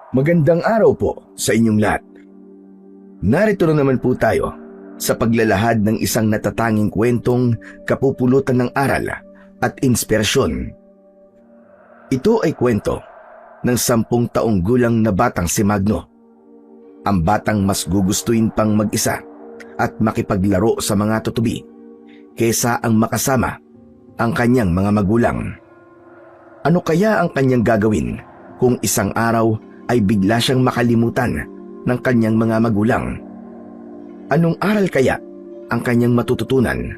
Magandang araw po sa inyong lahat. Narito na naman po tayo sa paglalahad ng isang natatanging kwentong kapupulutan ng aral at inspirasyon. Ito ay kwento ng 10 taong gulang na batang si Magno. Ang batang mas gugustuhin pang mag-isa at makipaglaro sa mga tutubi kesa ang makasama ang kanyang mga magulang. Ano kaya ang kanyang gagawin kung isang araw ay bigla siyang makalimutan ng kanyang mga magulang? Anong aral kaya ang kanyang matututunan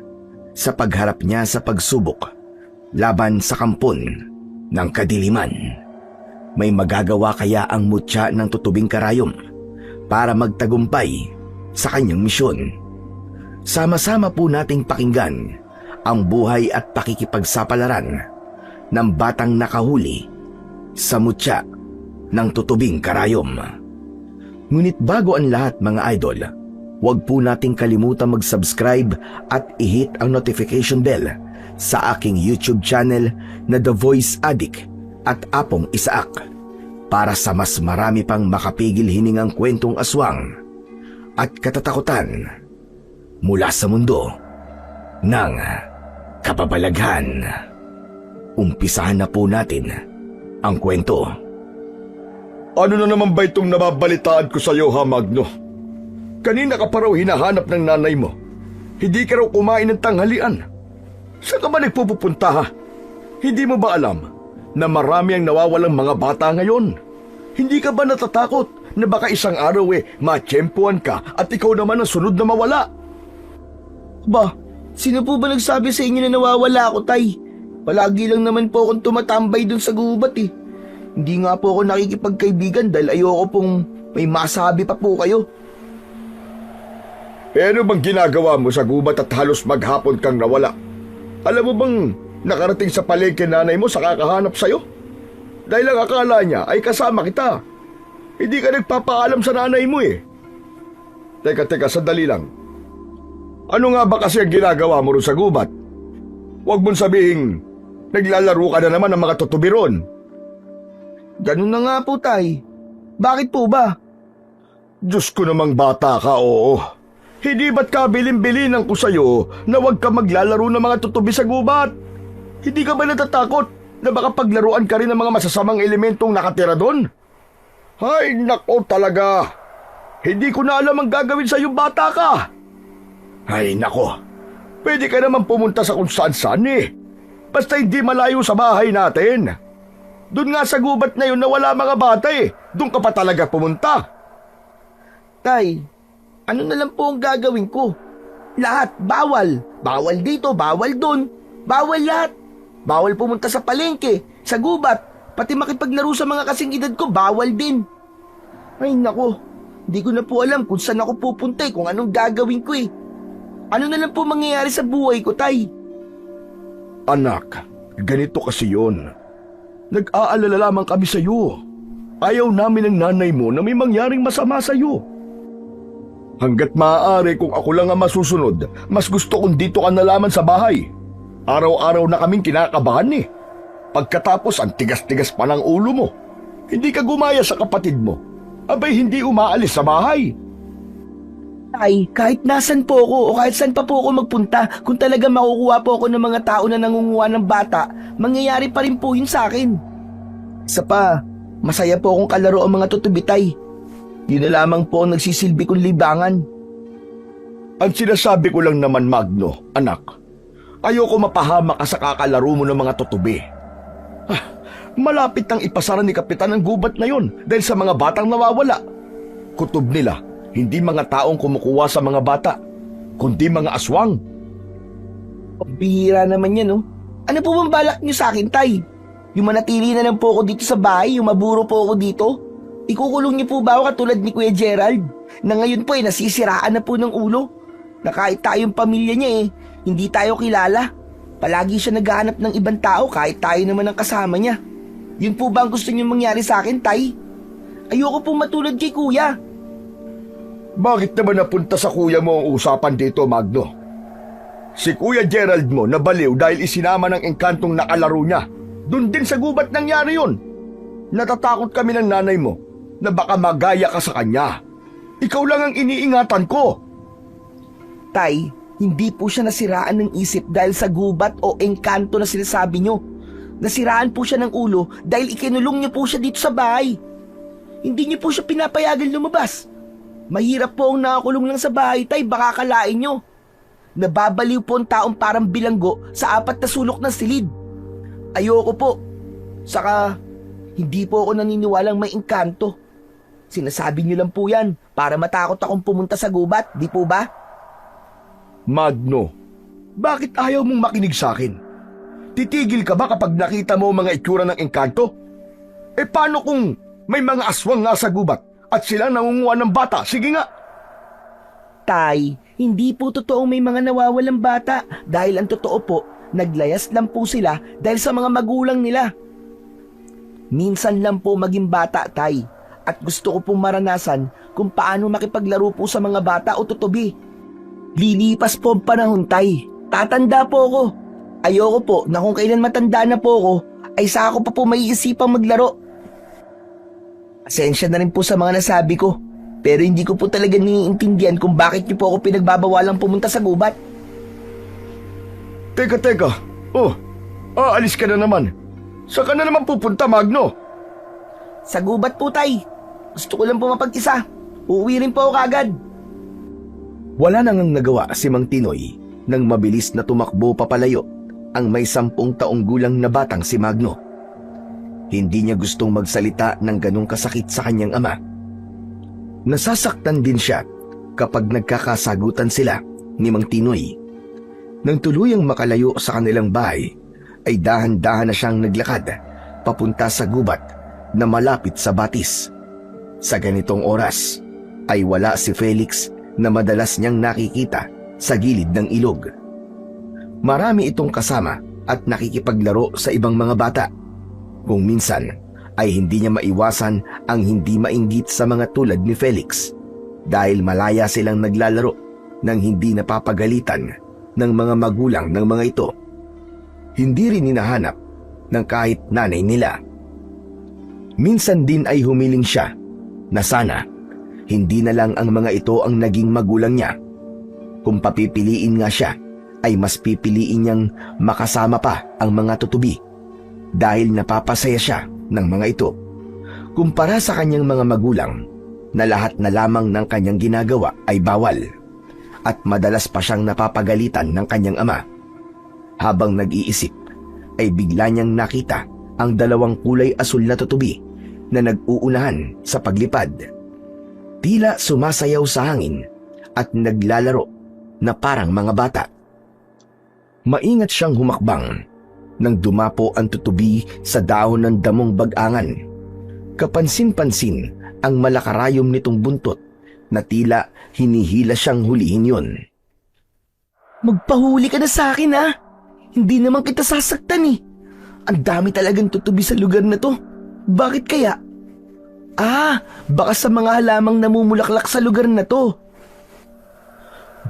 sa pagharap niya sa pagsubok laban sa kampon ng kadiliman? May magagawa kaya ang mutya ng tutubing karayom para magtagumpay sa kanyang misyon? Sama-sama po nating pakinggan ang buhay at pakikipagsapalaran ng batang nakahuli sa mutya ng tutubing karayom. Ngunit bago ang lahat mga idol, huwag po nating kalimutan mag-subscribe at i-hit ang notification bell sa aking YouTube channel na The Voice Addict at Apong Isaak para sa mas marami pang makapigil hiningang kwentong aswang at katatakutan mula sa mundo ng kababalaghan. Umpisahan na po natin ang kwento. Ano na naman ba itong nababalitaan ko sa iyo, ha, Magno? Kanina ka pa raw hinahanap ng nanay mo. Hindi ka raw kumain ng tanghalian. Saan ka ba nagpupunta, ha? Hindi mo ba alam na marami ang nawawalang mga bata ngayon? Hindi ka ba natatakot na baka isang araw matsyempuan ka at ikaw naman ang sunod na mawala? Ba, sino po ba nagsabi sa inyo na nawawala ako, Tay? Palagi lang naman po akong tumatambay dun sa gubat eh. Hindi nga po ako nakikipagkaibigan dahil ayoko pong may masabi pa po kayo. Ano bang ginagawa mo sa gubat at halos maghapon kang nawala? Alam mo bang nakarating sa palengke nanay mo sa kakahanap sa'yo? Dahil ang akala niya ay kasama kita. Hindi ka nagpapaalam sa nanay mo eh. Teka, sandali lang. Ano nga ba kasi ang ginagawa mo ron sa gubat? Huwag mong sabihing naglalaro ka na naman ng mga tutubi ron. Ganun na nga po, Tay. Bakit po ba? Diyos ko namang bata ka, oo. Hindi ba't kabilin-bilinan ko sa'yo na huwag ka maglalaro ng mga tutubi sa gubat? Hindi ka ba natatakot na baka paglaruan ka rin ng mga masasamang elementong nakatira doon? Ay, nako talaga. Hindi ko na alam ang gagawin sa'yo, bata ka. Ay, nako. Pwede ka naman pumunta sa kung saan-saan eh. Basta hindi malayo sa bahay natin. Doon nga sa gubat na yun na wala mga bata eh. Doon ka pa talaga pumunta. Tay, ano na lang po ang gagawin ko? Lahat, bawal. Bawal dito, bawal doon. Bawal lahat. Bawal pumunta sa palengke, sa gubat, pati makipaglaro sa mga kasing edad ko, bawal din. Ay nako, hindi ko na po alam kung saan ako pupunta kung anong gagawin ko eh. Ano na lang po mangyayari sa buhay ko, Tay? Anak, ganito kasi yun. Nag-aalala lamang kami sa iyo. Ayaw namin ng nanay mo na may mangyaring masama sa iyo. Hanggat maaari kung ako lang ang masusunod, mas gusto kong dito ka na lamang sa bahay. Araw-araw na kaming kinakabahan eh. Pagkatapos ang tigas-tigas pa ng ulo mo. Hindi ka gumaya sa kapatid mo. Abay hindi umaalis sa bahay. Tay, kahit nasan po ako o kahit saan pa po ako magpunta, kung talaga makukuha po ako ng mga tao na nangunguha ng bata, mangyayari pa rin po yun sa akin. Isa pa, masaya po akong kalaro ang mga tutubi, Tay. Yun na lamang po ang nagsisilbi kong libangan. Ang sinasabi ko lang naman, Magno, anak, ayoko mapahama ka sa kakalaro mo ng mga tutubi. Malapit nang ipasara ni Kapitan ang gubat na yon dahil sa mga batang nawawala. Kutob nila, hindi mga taong kumukuha sa mga bata, kundi mga aswang. Bihira naman yan, no? Ano po bang balak niyo sa akin, Tay? Yung manatili na lang po ako dito sa bahay, yung maburo po ako dito? Ikukulong niyo po ba ako katulad ni Kuya Gerald? Na ngayon po nasisiraan na po ng ulo. Na kahit tayong pamilya niya hindi tayo kilala. Palagi siya naghahanap ng ibang tao kahit tayo naman ang kasama niya. Yun po ba ang gusto niyo mangyari sa akin, Tay? Ayoko pong matulad kay Kuya. Bakit naman napunta sa kuya mo ang usapan dito, Magno? Si Kuya Gerald mo nabaliw dahil isinama ng engkantong nakalaro niya. Doon din sa gubat nangyari yun. Natatakot kami ng nanay mo na baka magaya ka sa kanya. Ikaw lang ang iniingatan ko. Tay, hindi po siya nasiraan ng isip dahil sa gubat o engkanto na sinasabi nyo. Nasiraan po siya ng ulo dahil ikinulong niyo po siya dito sa bahay. Hindi niyo po siya pinapayagan lumabas. Mahirap po ang nakakulong lang sa bahay, Tay, baka kalain nyo. Nababaliw po ang taong parang bilanggo sa 4 na sulok ng silid. Ayoko po. Saka, hindi po ako naniniwalang may engkanto. Sinasabi niyo lang po yan para matakot akong pumunta sa gubat, di po ba? Magno, bakit ayaw mong makinig sa akin? Titigil ka ba kapag nakita mo mga itsura ng engkanto? E paano kung may mga aswang nga sa gubat at sila nangunguha ng bata? Sige nga! Tay, hindi po totoong may mga nawawalang bata dahil ang totoo po, naglayas lang po sila dahil sa mga magulang nila. Minsan lang po maging bata, Tay, at gusto ko pong maranasan kung paano makipaglaro po sa mga bata o tutubi. Lilipas po ang panahon, Tay. Tatanda po ako. Ayoko po na kung kailan matanda na po ako, ay saka ko pa po maiisipang maglaro. Pasensya na rin po sa mga nasabi ko, pero hindi ko po talaga naiintindihan kung bakit niyo po ako pinagbabawalang pumunta sa gubat. Teka. Oh, aalis ka na naman. Saan ka na naman pupunta, Magno? Sa gubat po, Tay. Gusto ko lang po mapag-isa. Uuwi rin po ako kagad. Wala nang nagawa si Mang Tinoy nang mabilis na tumakbo papalayo ang may 10 taong gulang na batang si Magno. Hindi niya gustong magsalita ng ganong kasakit sa kanyang ama. Nasasaktan din siya kapag nagkakasagutan sila ni Mang Tinoy. Nang tuluyang makalayo sa kanilang bahay, ay dahan-dahan na siyang naglakad papunta sa gubat na malapit sa batis. Sa ganitong oras ay wala si Felix na madalas niyang nakikita sa gilid ng ilog. Marami itong kasama at nakikipaglaro sa ibang mga bata. Kung minsan ay hindi niya maiwasan ang hindi mainggit sa mga tulad ni Felix dahil malaya silang naglalaro nang hindi napapagalitan ng mga magulang ng mga ito. Hindi rin hinahanap ng kahit nanay nila. Minsan din ay humiling siya na sana hindi na lang ang mga ito ang naging magulang niya. Kung papipiliin nga siya, ay mas pipiliin niyang makasama pa ang mga tutubi dahil napapasaya siya ng mga ito. Kumpara sa kanyang mga magulang na lahat na lamang ng kanyang ginagawa ay bawal at madalas pa siyang napapagalitan ng kanyang ama. Habang nag-iisip, ay bigla niyang nakita ang 2 kulay asul na tutubi na nag-uunahan sa paglipad. Tila sumasayaw sa hangin at naglalaro na parang mga bata. Maingat siyang humakbang nang dumapo ang tutubi sa dahon ng damong bag-angan. Kapansin-pansin ang malakarayom nitong buntot na tila hinihila siyang hulihin yon. Magpahuli ka na sa akin, ha? Hindi naman kita sasaktan, eh. Ang dami talagang tutubi sa lugar na to. Bakit kaya? Baka sa mga halamang namumulaklak sa lugar na to.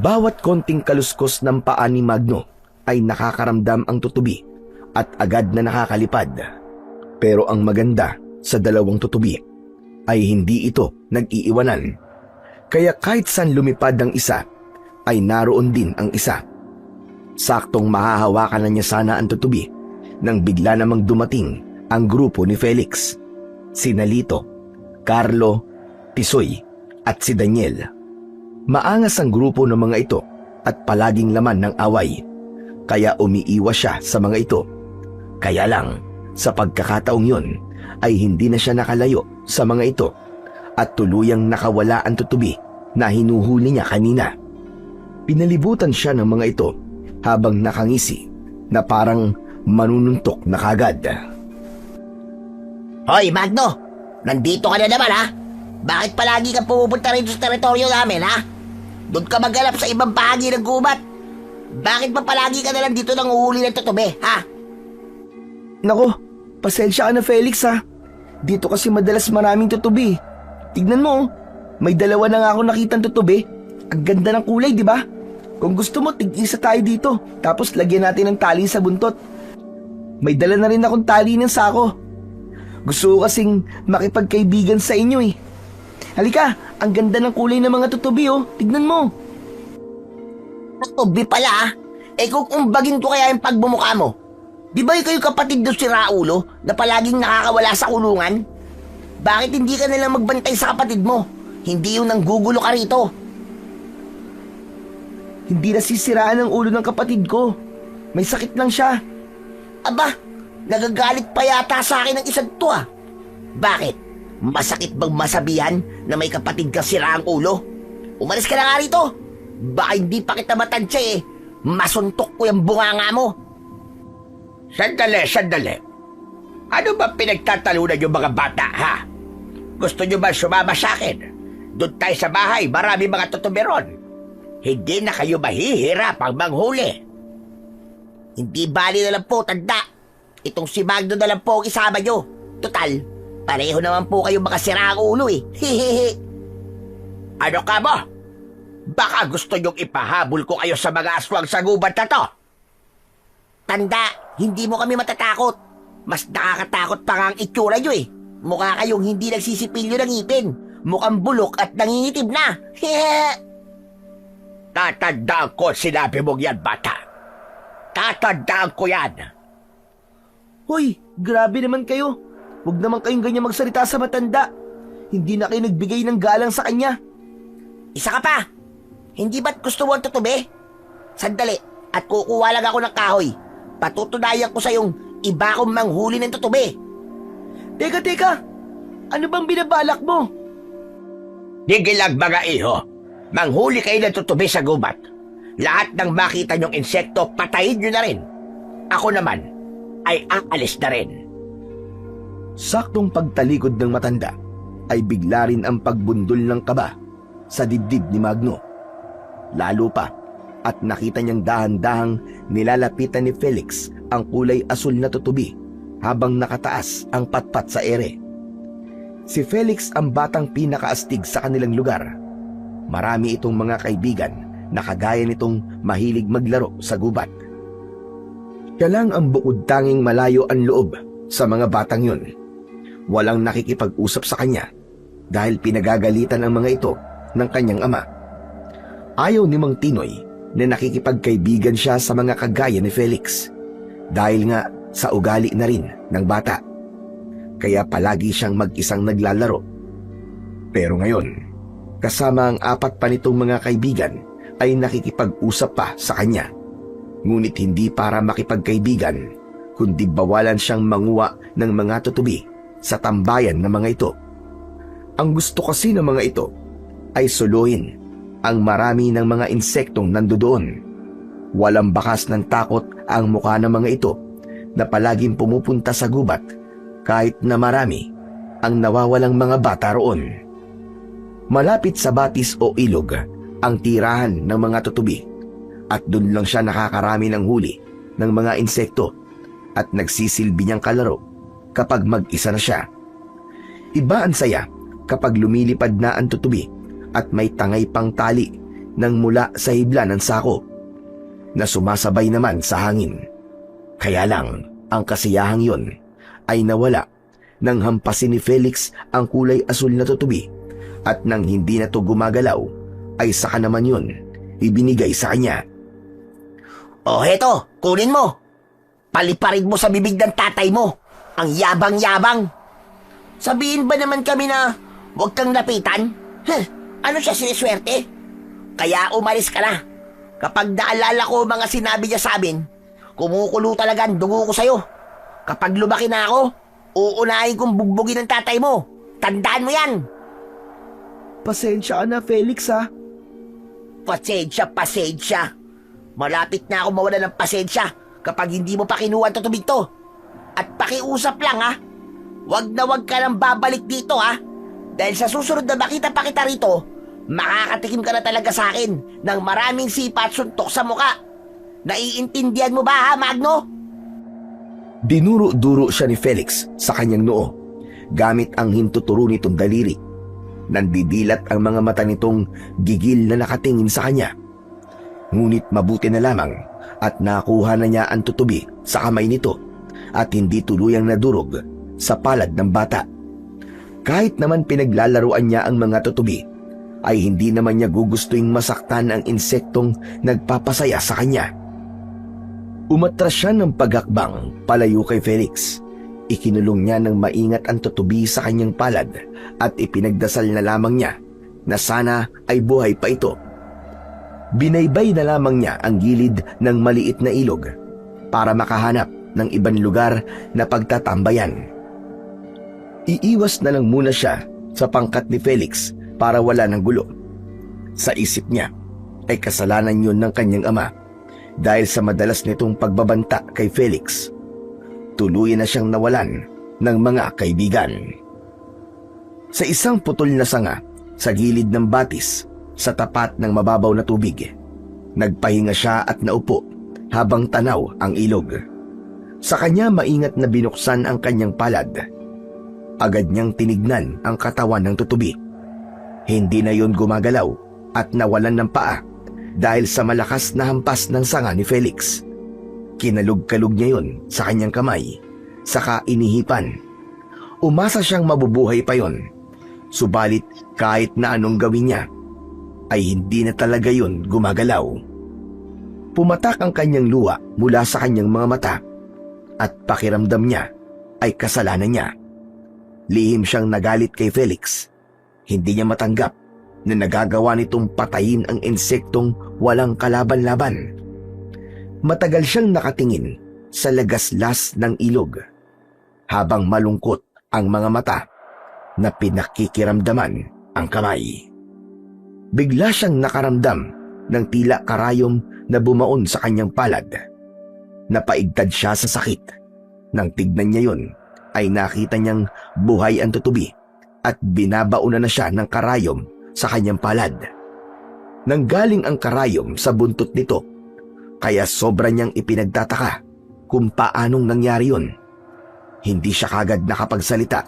Bawat konting kaluskos ng paa ni Magno ay nakakaramdam ang tutubi at agad na nakakalipad. Pero ang maganda sa 2 tutubi ay hindi ito nag-iiwanan. Kaya kahit saan lumipad ang isa, ay naroon din ang isa. Saktong mahahawakan na niya sana ang tutubi nang bigla namang dumating ang grupo ni Felix. Sina Lito, Carlo, Tisoy at si Daniel. Maangas ang grupo ng mga ito at palaging laman ng away, kaya umiiwas siya sa mga ito. Kaya lang, sa pagkakataong yon ay hindi na siya nakalayo sa mga ito at tuluyang nakawala ang tutubi na hinuhuli niya kanina. Pinalibutan siya ng mga ito habang nakangisi na parang manununtok na kagad. Hoy, Magno! Nandito ka na naman, ha? Bakit palagi ka pumupunta rito sa teritoryo namin, ha? Doon ka maghanap sa ibang bahagi ng gubat. Bakit pa palagi ka na lang dito nang uhuli ng tutubi, ha? Nako, pasensya ka na, Felix, ha? Dito kasi madalas maraming tutubi. Tignan mo, may 2 na nga ako nakitang tutubi. Ang ganda ng kulay, di ba? Kung gusto mo, tig-isa tayo dito. Tapos lagyan natin ng tali sa buntot. May dala na rin akong tali ng sako. Gusto ko kasing makipagkaibigan sa inyo, eh. Halika, ang ganda ng kulay ng mga tutubi oh. Tignan mo. Tutubi pala ah. Eh kung umbagin ko kaya yung pagbumukha mo. Di ba kayo kapatid doon si Raulo na palaging nakakawala sa kulungan? Bakit hindi ka nalang magbantay sa kapatid mo? Hindi yung nanggugulo ka rito. Hindi nasisiraan ang ulo ng kapatid ko. May sakit lang siya. Aba, nagagalit pa yata sa akin ng isang to ah. Bakit? Masakit bang masabihan na may kapatid ka sira ang ulo? Umalis ka na nga rito. Baka hindi pa kita matansya eh. Masuntok ko yung bunganga mo. Sandali. Ano ba pinagtatalunan yung mga bata, ha? Gusto nyo ba sumama sa akin? Doon tayo sa bahay, marami mga tutuberon. Hindi na kayo mahihirapang manghuli. Hindi bali na lang po, tanda. Itong si Magno na lang po ang isama nyo. Total, pareho naman po kayo makasira ang ulo eh. Hehehe. Ano ka mo? Baka gusto nyong ipahabol ko kayo sa mga aswang sa gubat na to. Tanda, hindi mo kami matatakot. Mas nakakatakot pa nga ang itsura nyo eh. Mukha kayong hindi nagsisipilyo ng ngipin. Mukhang bulok at nangingitim na. Hehehe. Tatandaan ko sinabi mong yan, bata. Tatandaan ko yan. Hoy, grabe naman kayo. Huwag naman kayong ganyan magsalita sa matanda. Hindi na kayo nagbigay ng galang sa kanya. Isa ka pa. Hindi ba't gusto mo ang tutubi? Sandali, at kukuha lang ako ng kahoy. Patutunayan ko sa yung iba kong manghuli ng tutubi. Teka. Ano bang binabalak mo? Tigil lang mga iho. Manghuli kayo ng tutubi sa gubat. Lahat ng makita nyong insekto, patayin nyo na rin. Ako naman, ay aalis na rin. Saktong pagtalikod ng matanda ay bigla rin ang pagbundol ng kaba sa dibdib ni Magno. Lalo pa at nakita niyang dahan-dahang nilalapitan ni Felix ang kulay asul na tutubi habang nakataas ang patpat sa ere. Si Felix ang batang pinakaastig sa kanilang lugar. Marami itong mga kaibigan na kagaya nitong mahilig maglaro sa gubat. Siya lang ang bukod tanging malayo ang loob sa mga batang yun. Walang nakikipag-usap sa kanya dahil pinagagalitan ang mga ito ng kanyang ama. Ayaw ni Mang Tinoy na nakikipagkaibigan siya sa mga kagaya ni Felix dahil nga sa ugali na rin ng bata. Kaya palagi siyang mag-isang naglalaro. Pero ngayon, kasama ang 4 pa nitong mga kaibigan ay nakikipag-usap pa sa kanya. Ngunit hindi para makipagkaibigan, kundi bawalan siyang manguha ng mga tutubi sa tambayan ng mga ito. Ang gusto kasi ng mga ito ay suluhin ang marami ng mga insektong nandoon. Walang bakas ng takot ang mukha ng mga ito na palaging pumupunta sa gubat kahit na marami ang nawawalang mga bata roon. Malapit sa batis o ilog ang tirahan ng mga tutubi at doon lang siya nakakarami ng huli ng mga insekto at nagsisilbi niyang kalaro kapag mag-isa na siya. Iba ang saya kapag lumilipad na ang tutubi at may tangay pang tali nang mula sa hibla ng sako na sumasabay naman sa hangin. Kaya lang ang kasiyahang yon ay nawala nang hampasin ni Felix ang kulay asul na tutubi at nang hindi na to gumagalaw ay saka naman yon ibinigay sa kanya. O heto, kunin mo. Paliparin mo sa bibig ng tatay mo. Ang yabang-yabang. Sabihin ba naman kami na huwag kang lapitan? Ano siya, siniswerte? Kaya umalis ka na. Kapag naalala ko mga sinabi niya sa amin, kumukulo talaga ang dugo ko sa'yo. Kapag lumaki na ako, uunahin kong bugbugin ng tatay mo. Tandaan mo yan. Pasensya ka na, Felix ha. Pasensya. Malapit na ako mawala ng pasensya kapag hindi mo pa kinuha ang tutubig to. At pakiusap lang ha. Wag na wag ka nang babalik dito ha. Dahil sa susunod na makita pa kita rito, makakatikim ka na talaga sa akin ng maraming sipa at suntok sa muka. Naiintindihan mo ba ha, Magno? Dinuro-duro siya ni Felix sa kanyang noo gamit ang hintuturo nitong daliri. Nandidilat ang mga mata nitong gigil na nakatingin sa kanya. Ngunit mabuti na lamang at nakuha na niya ang tutubi sa kamay nito at hindi tuluyang nadurog sa palad ng bata. Kahit naman pinaglalaruan niya ang mga tutubi, ay hindi naman niya gugustuing masaktan ang insektong nagpapasaya sa kanya. Umatras siya ng paghakbang palayo kay Felix. Ikinulong niya ng maingat ang tutubi sa kanyang palad at ipinagdasal na lamang niya na sana ay buhay pa ito. Binaybay na lamang niya ang gilid ng maliit na ilog para makahanap ng ibang lugar na pagtatambayan. Iiwas na lang muna siya sa pangkat ni Felix para wala ng gulo. Sa isip niya ay kasalanan yun ng kanyang ama dahil sa madalas nitong pagbabanta kay Felix. Tuluyan na siyang nawalan ng mga kaibigan. Sa isang putol na sanga sa gilid ng batis sa tapat ng mababaw na tubig, nagpahinga siya at naupo habang tanaw ang ilog. Sa kanya maingat na binuksan ang kanyang palad. Agad niyang tinignan ang katawan ng tutubi. Hindi na yon gumagalaw at nawalan ng paa dahil sa malakas na hampas ng sanga ni Felix. Kinalog-kalog niya yon sa kanyang kamay, saka inihipan. Umasa siyang mabubuhay pa yon. Subalit kahit na anong gawin niya, ay hindi na talaga yon gumagalaw. Pumatak ang kanyang luha mula sa kanyang mga mata at pakiramdam niya ay kasalanan niya. Lihim siyang nagalit kay Felix. Hindi niya matanggap na nagagawa nitong patayin ang insektong walang kalaban-laban. Matagal siyang nakatingin sa lagaslas ng ilog habang malungkot ang mga mata na pinakikiramdaman ang kamay. Bigla siyang nakaramdam ng tila karayom na bumaon sa kanyang palad. Napaigtad siya sa sakit. Nang tignan niya yun, ay nakita niyang buhay ang tutubi at binabauna na siya ng karayom sa kanyang palad. Nanggaling ang karayom sa buntot nito, kaya sobra niyang ipinagtataka kung paanong nangyari yun. Hindi siya kagad nakapagsalita.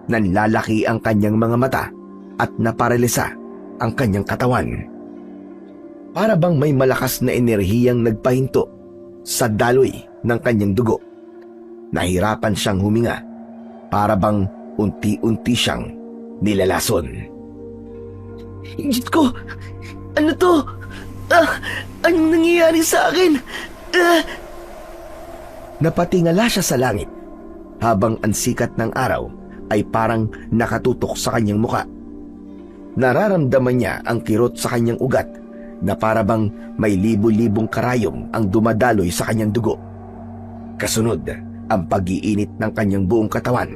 Nanlalaki ang kanyang mga mata at naparalisa ang kanyang katawan. Para bang may malakas na enerhiyang nagpahinto sa daloy ng kanyang dugo. Nahirapan siyang huminga, para bang unti-unti siyang nilalason. Diyos ko! Ano to? Anong nangyayari sa akin? Napatingala siya sa langit habang ang sikat ng araw ay parang nakatutok sa kanyang muka. Nararamdaman niya ang kirot sa kanyang ugat na para bang may libo-libong karayom ang dumadaloy sa kanyang dugo. Kasunod, ang pag-iinit ng kanyang buong katawan,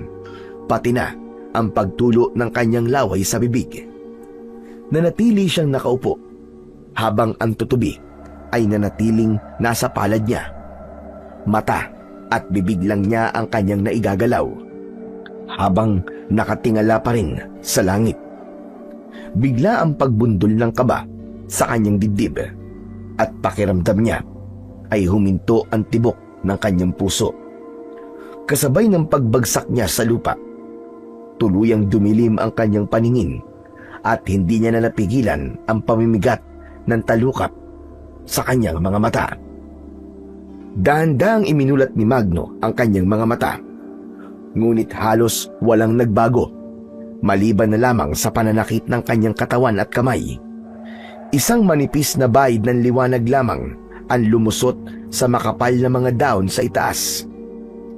pati na ang pagtulo ng kanyang laway sa bibig. Nanatili siyang nakaupo habang ang tutubi ay nanatiling nasa palad niya. Mata at bibig lang niya ang kanyang naigagalaw habang nakatingala pa rin sa langit. Bigla ang pagbundol ng kaba sa kanyang dibdib at pakiramdam niya ay huminto ang tibok ng kanyang puso. Kasabay ng pagbagsak niya sa lupa, tuluyang dumilim ang kanyang paningin at hindi niya na napigilan ang pamimigat ng talukap sa kanyang mga mata. Dahan-dahang iminulat ni Magno ang kanyang mga mata, ngunit halos walang nagbago, maliban na lamang sa pananakit ng kanyang katawan at kamay. Isang manipis na bahid ng liwanag lamang ang lumusot sa makapal na mga daon sa itaas.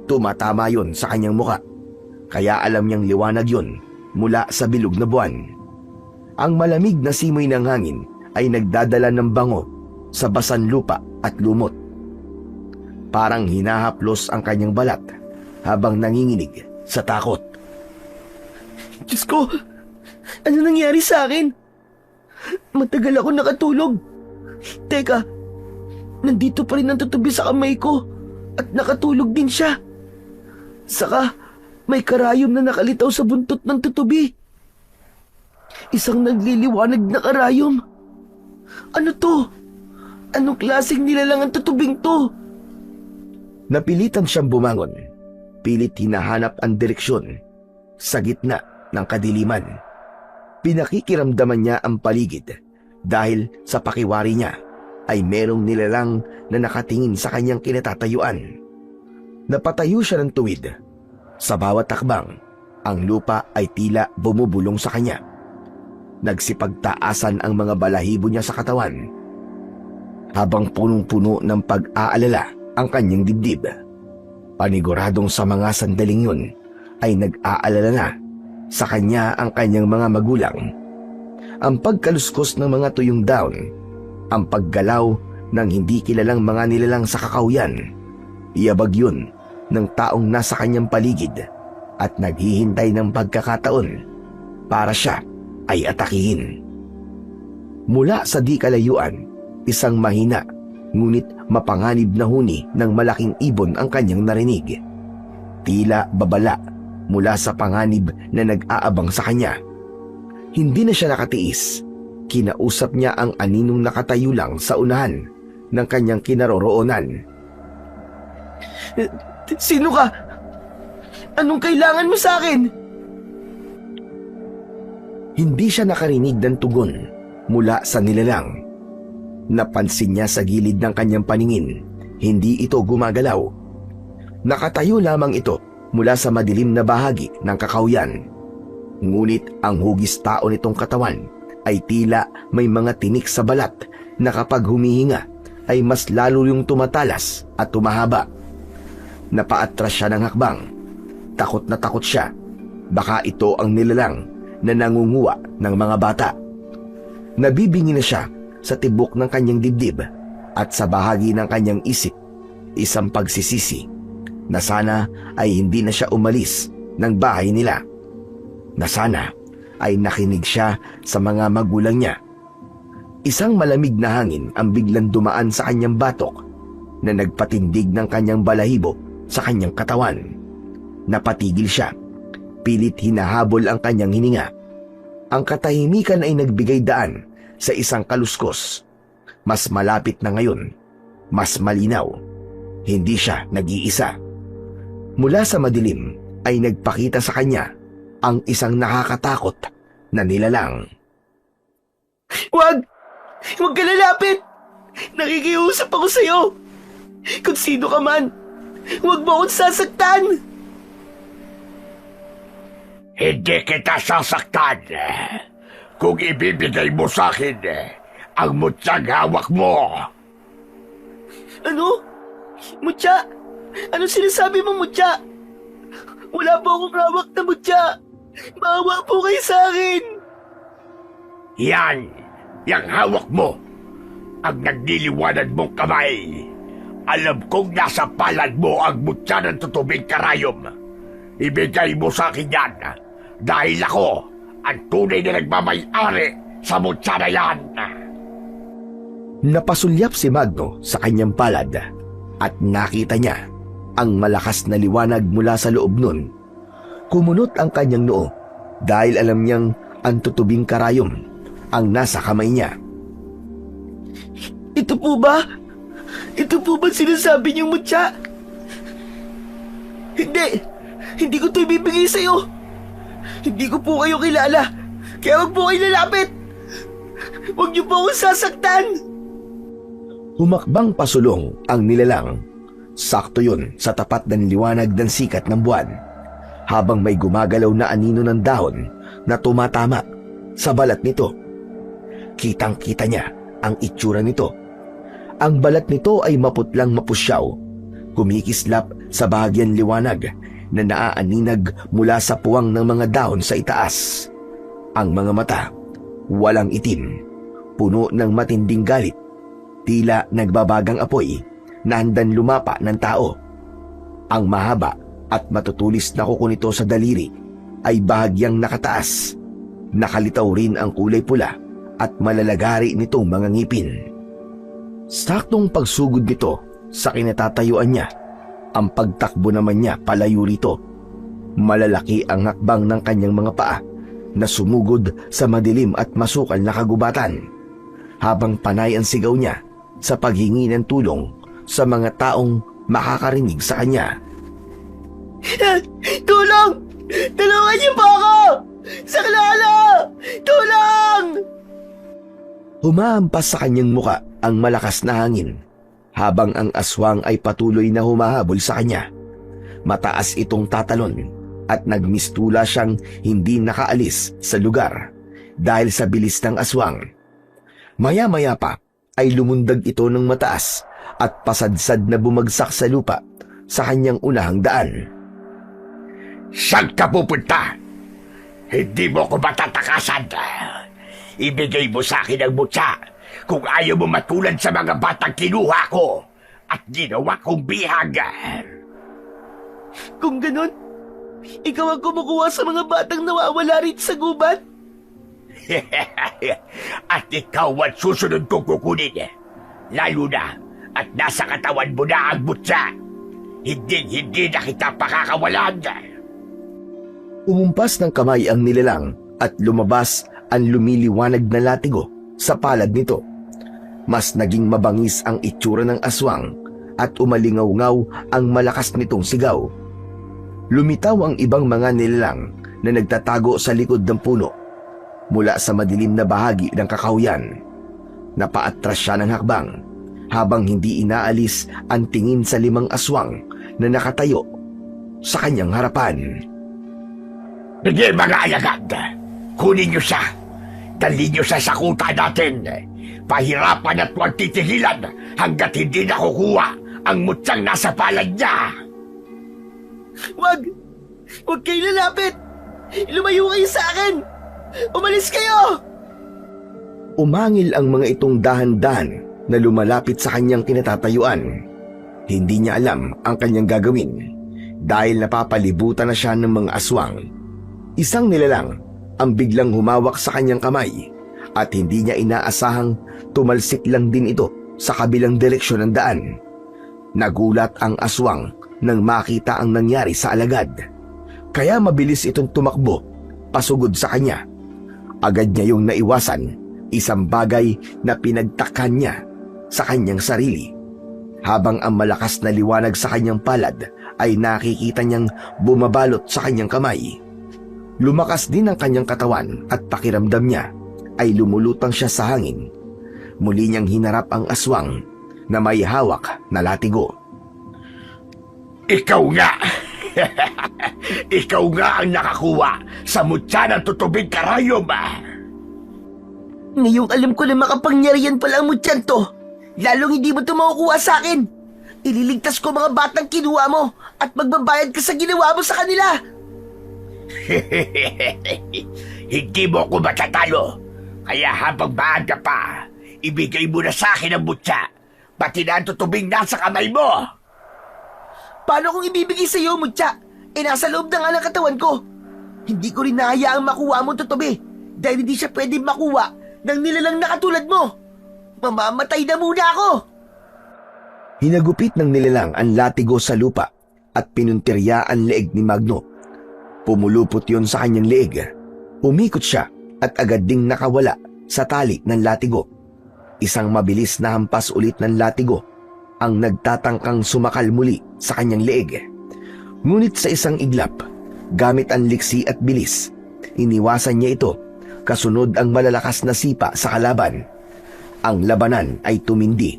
Tumatama yon sa kanyang muka, kaya alam niyang liwanag yon mula sa bilog na buwan. Ang malamig na simoy ng hangin ay nagdadala ng bango sa basan lupa at lumot. Parang hinahaplos ang kanyang balat habang nanginginig sa takot. Diyos ko! Ano nangyari sa akin? Matagal ako nakatulog. Teka, nandito pa rin ang tutubi sa kamay ko at nakatulog din siya. Saka, may karayom na nakalitaw sa buntot ng tutubi. Isang nagliliwanag na karayom. Ano to? Anong klaseng nilalang ang tutubing to? Napilitan siyang bumangon. Pilit hinahanap ang direksyon sa gitna ng kadiliman. Pinakikiramdaman niya ang paligid dahil sa pakiwari niya ay merong nilalang na nakatingin sa kanyang kinatatayuan. Napatayo siya ng tuwid. Sa bawat takbang Ang lupa ay tila bumubulong sa kanya. Nagsipagtaasan ang mga balahibo niya sa katawan. Habang punong-puno ng pag-aalala ang kanyang dibdib, paniguradong sa mga sandaling yun ay nag-aalala na sa kanya ang kanyang mga magulang. Ang pagkaluskos ng mga tuyong daon, ang paggalaw ng hindi kilalang mga nilalang sa kakauyan, iyabag yun ng taong nasa kanyang paligid at naghihintay ng pagkakataon para siya ay atakihin. Mula sa di kalayuan, isang mahina ngunit mapanganib na huni ng malaking ibon ang kanyang narinig. Tila babala mula sa panganib na nag-aabang sa kanya. Hindi na siya nakatiis. Kinausap niya ang aninong nakatayo lang sa unahan ng kanyang kinaroroonan. Sino ka? Anong kailangan mo sa akin? Hindi siya nakarinig ng tugon mula sa nilalang. Napansin niya sa gilid ng kanyang paningin, hindi ito gumagalaw. Nakatayo lamang ito mula sa madilim na bahagi ng kakauyan. Ngunit ang hugis tao nitong katawan ay tila may mga tinik sa balat na kapag humihinga ay mas lalo yung tumatalas at tumahaba. Napaatras siya ng hakbang. Takot na takot siya. Baka ito ang nilalang na nangunguwa ng mga bata. Nabibingi na siya sa tibok ng kanyang dibdib at sa bahagi ng kanyang isip, isang pagsisisi na sana ay hindi na siya umalis ng bahay nila. Na sana ay nakinig siya sa mga magulang niya. Isang malamig na hangin ang biglang dumaan sa kanyang batok na nagpatindig ng kanyang balahibo sa kanyang katawan. Napatigil siya. Pilit hinahabol ang kanyang hininga. Ang katahimikan ay nagbigay daan sa isang kaluskos. Mas malapit na ngayon. Mas malinaw. Hindi siya nag-iisa. Mula sa madilim ay nagpakita sa kanya ang isang nakakatakot na nilalang. Wag! Huwag ka lalapit! Nakikiusap ako sa'yo! Kung sino ka man, huwag mo akong sasaktan! Hindi kita sasaktan. Kung ibibigay mo sa akin ang mutsang hawak mo. Ano? Mutya? Ano sinasabi mo, Mutya? Wala po akong hawak na mutya. Maawa po kayo sa akin. Yan, yung hawak mo. Ang nagliliwanag mong kamay. Alam kong nasa palad mo ang mutya ng tutubing karayom. Ibigay mo sa akin yan. Dahil ako, ang tunay na nagmamay-ari sa mutya na yan. Napasulyap si Magno sa kanyang palad at nakita niya ang malakas na liwanag mula sa loob nun. Kumunot ang kanyang noo dahil alam niyang ang tutubing karayom ang nasa kamay niya. Ito po ba? Ito po ba sinasabi niyong mutya? Hindi! Hindi ko ito ibibigay sa'yo! Hindi ko po kayo kilala! Kaya wag po kayo lalapit! Huwag niyo po akong sasaktan! Humakbang pasulong ang nilalang. Sakto yun sa tapat ng liwanag ng sikat ng buwan, habang may gumagalaw na anino ng dahon na tumatama sa balat nito. Kitang-kita niya ang itsura nito. Ang balat nito ay maputlang mapusyaw, kumikislap sa bahagyan liwanag na naaaninag mula sa puwang ng mga dahon sa itaas. Ang mga mata, walang itim, puno ng matinding galit, tila nagbabagang apoy na handang lumapa ng tao. Ang mahaba at matutulis na kuko nito sa daliri ay bahagyang nakataas. Nakalitaw rin ang kulay pula at malalagari nitong mga ngipin. Saktong pagsugod nito sa kinatatayuan niya, ang pagtakbo naman niya palayo rito. Malalaki ang hakbang ng kanyang mga paa na sumugod sa madilim at masukal na kagubatan, habang panay ang sigaw niya sa paghingi ng tulong sa mga taong makakarinig sa kanya. Tulong! Tulungan niyo po ako! Saklolo! Tulong! Humahampas sa kanyang muka ang malakas na hangin, habang ang aswang ay patuloy na humahabol sa kanya. Mataas itong tatalon, at nagmistula siyang hindi nakaalis sa lugar dahil sa bilis ng aswang. Maya-maya pa ay lumundag ito ng mataas at pasadsad na bumagsak sa lupa sa kanyang unahang daan. Saan ka pupunta? Hindi mo ko matatakasan. Ibigay mo sa akin ang mutya kung ayaw mo matulad sa mga batang kinuha ko at ginawa kong bihag. Kung ganun, ikaw ang kumukuha sa mga batang nawawala rito sa gubat? At ikaw ang susunod kong kukunin. Lalo na at nasa katawan mo na ang mutya. Hindi na kita pakakawalan. Umumpas ng kamay ang nilalang at lumabas ang lumiliwanag na latigo sa palad nito. Mas naging mabangis ang itsura ng aswang at umalingaw-ngaw ang malakas nitong sigaw. Lumitaw ang ibang mga nilalang na nagtatago sa likod ng puno mula sa madilim na bahagi ng kakahuyan. Napaatras siya ng hakbang habang hindi inaalis ang tingin sa 5 aswang na nakatayo sa kanyang harapan. Sige mga alagad, kunin niyo siya. Dalhin niyo sa sakuta natin. Pahirapan at huwag titigilan hanggat hindi nakukuha ang mutyang nasa palad niya. Wag! Huwag kayo lalapit! Lumayo kayo sa akin! Umalis kayo! Umangil ang mga itong dahan-dahan na lumalapit sa kanyang kinatatayuan. Hindi niya alam ang kanyang gagawin dahil napapalibutan na siya ng mga aswang. Isang nilalang ang biglang humawak sa kanyang kamay at hindi niya inaasahang tumalsik lang din ito sa kabilang direksyon ng daan. Nagulat ang aswang nang makita ang nangyari sa alagad. Kaya mabilis itong tumakbo pasugod sa kanya. Agad niya yung naiwasan, isang bagay na pinagtakhan niya sa kanyang sarili. Habang ang malakas na liwanag sa kanyang palad ay nakikita niyang bumabalot sa kanyang kamay. Lumakas din ang kanyang katawan at pakiramdam niya ay lumulutang siya sa hangin. Muli niyang hinarap ang aswang na may hawak na latigo. Ikaw nga! Ikaw nga ang nakakuha sa mutya ng tutubig karayom. Ngayong alam ko na makapangyarihan pala ang mutyan to. Lalong hindi mo ito makukuha sa akin. Ililigtas ko mga batang kinuha mo at magbabayad ka sa ginawa mo sa kanila. Hindi mo ako matatalo. Kaya habang maaga pa, ibigay mo na sa akin ang mutya. Pati na ang tutubig nasa kamay mo. Paano kung ibibigay sa iyo, mutya? Nasa loob na nga ng katawan ko. Hindi ko rin nahayaang makuha mo tutubi dahil hindi siya pwede makuha ng nilalang na katulad mo. Mamamatay na muna ako. Hinagupit ng nilalang ang latigo sa lupa at pinuntirya ang leeg ni Magno. Pumulupot yon sa kanyang leeg. Umikot siya at agad ding nakawala sa tali ng latigo. Isang mabilis na hampas ulit ng latigo ang nagtatangkang sumakal muli sa kanyang leeg. Ngunit sa isang iglap, gamit ang liksi at bilis, iniwasan niya ito kasunod ang malalakas na sipa sa kalaban. Ang labanan ay tumindi.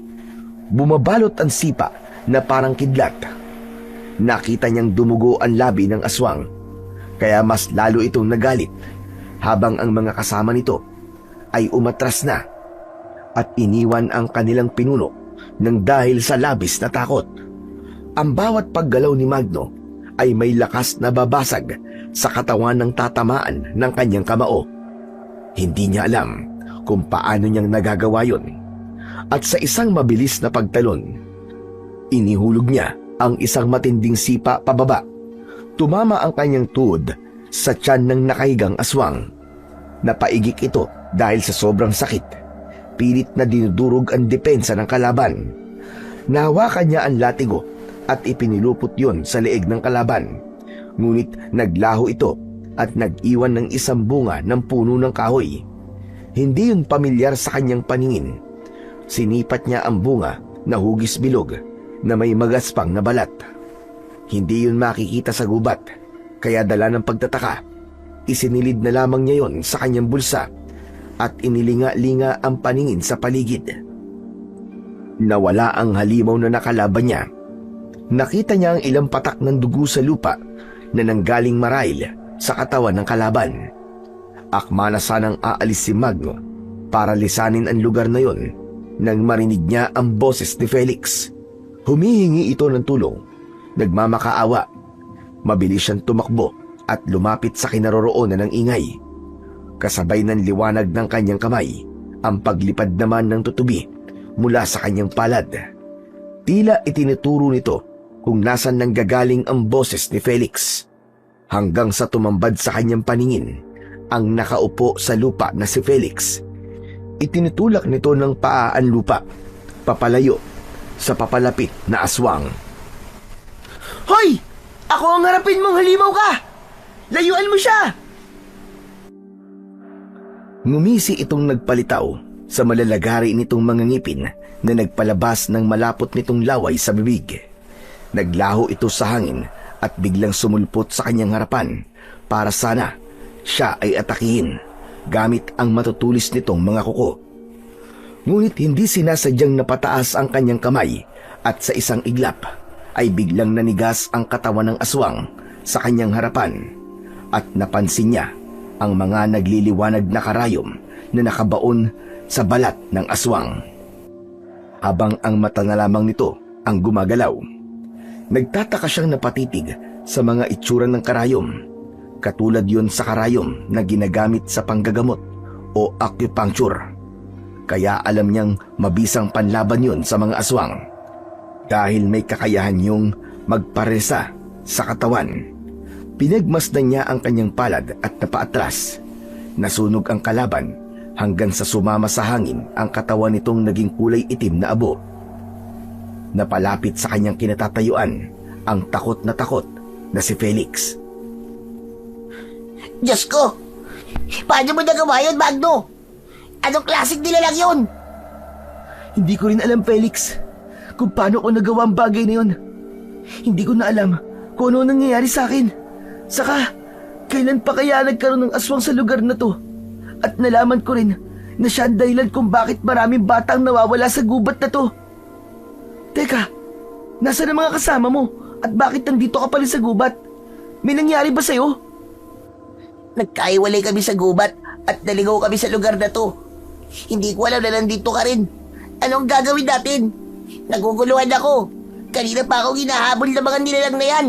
Bumabalot ang sipa na parang kidlat. Nakita niyang dumugo ang labi ng aswang, kaya mas lalo itong nagalit habang ang mga kasama nito ay umatras na at iniwan ang kanilang pinuno nang dahil sa labis na takot. Ang bawat paggalaw ni Magno ay may lakas na babasag sa katawan ng tatamaan ng kanyang kamao. Hindi niya alam kung paano niyang nagagawa yon. At sa isang mabilis na pagtalon, inihulog niya ang isang matinding sipa pababa. Tumama ang kanyang tuhod sa tiyan ng nakahigang aswang. Napaigik ito dahil sa sobrang sakit. Pilit na dinudurog ang depensa ng kalaban. Nahawakan niya ang latigo at ipinilupot yon sa leeg ng kalaban. Ngunit naglaho ito at nag-iwan ng isang bunga ng puno ng kahoy. Hindi yun pamilyar sa kanyang paningin. Sinipat niya ang bunga na hugis bilog na may magaspang na balat. Hindi yun makikita sa gubat, kaya dala ng pagtataka, isinilid na lamang niya yon sa kanyang bulsa at inilinga-linga ang paningin sa paligid. Nawala ang halimaw na nakalaban niya. Nakita niya ang ilang patak ng dugo sa lupa na nanggaling marahil sa katawan ng kalaban. Akma na sanang aalis si Magno para lisanin ang lugar na yon nang marinig niya ang boses ni Felix. Humihingi ito ng tulong. Nagmamakaawa. Mabilis siyang tumakbo at lumapit sa kinaroroonan ng ingay. Kasabay ng liwanag ng kanyang kamay, ang paglipad naman ng tutubi mula sa kanyang palad. Tila itinuturo nito kung nasan nanggagaling ang boses ni Felix, hanggang sa tumambad sa kanyang paningin ang nakaupo sa lupa na si Felix. Itinutulak nito ng paa ang lupa, papalayo sa papalapit na aswang. Hoy! Ako ang harapin mong halimaw ka! Layuan mo siya! Ngumisi itong nagpalitaw sa malalagari nitong mga ngipin na nagpalabas ng malapot nitong laway sa bibig. Naglaho ito sa hangin at biglang sumulpot sa kanyang harapan para sana siya ay atakihin gamit ang matutulis nitong mga kuko. Ngunit hindi sinasadyang napataas ang kanyang kamay at sa isang iglap ay biglang nanigas ang katawan ng aswang sa kanyang harapan at napansin niya ang mga nagliliwanag na karayom na nakabaon sa balat ng aswang. Habang ang mata na lamang nito ang gumagalaw, nagtataka siyang napatitig sa mga itsura ng karayom. Katulad yon sa karayom na ginagamit sa panggagamot o acupuncture. Kaya alam niyang mabisang panlaban yon sa mga aswang. Dahil may kakayahan yung magparesa sa katawan. Pinagmasdan niya ang kanyang palad at napaatras. Nasunog ang kalaban hanggang sa sumama sa hangin ang katawan nitong naging kulay itim na abo. Napalapit sa kanyang kinatatayuan ang takot na si Felix. Diyos ko! Paano mo nagawa yun, Magno? Anong klaseng nilalang yun? Hindi ko rin alam, Felix, kung paano ko nagawa ang bagay na yun. Hindi ko na alam kung ano nangyayari sa akin. Saka, kailan pa kaya nagkaroon ng aswang sa lugar na to? At nalaman ko rin na siya ang dahilan kung bakit maraming batang nawawala sa gubat na to. Teka, nasaan ang mga kasama mo? At bakit nandito ka pala sa gubat? May nangyari ba sa'yo? Nagkaiwalay kami sa gubat at naligaw kami sa lugar na to. Hindi ko alam na nandito ka rin. Anong gagawin natin? Naguguluhan ako. Kanina pa ako hinahabol ng mga nilalang na yan.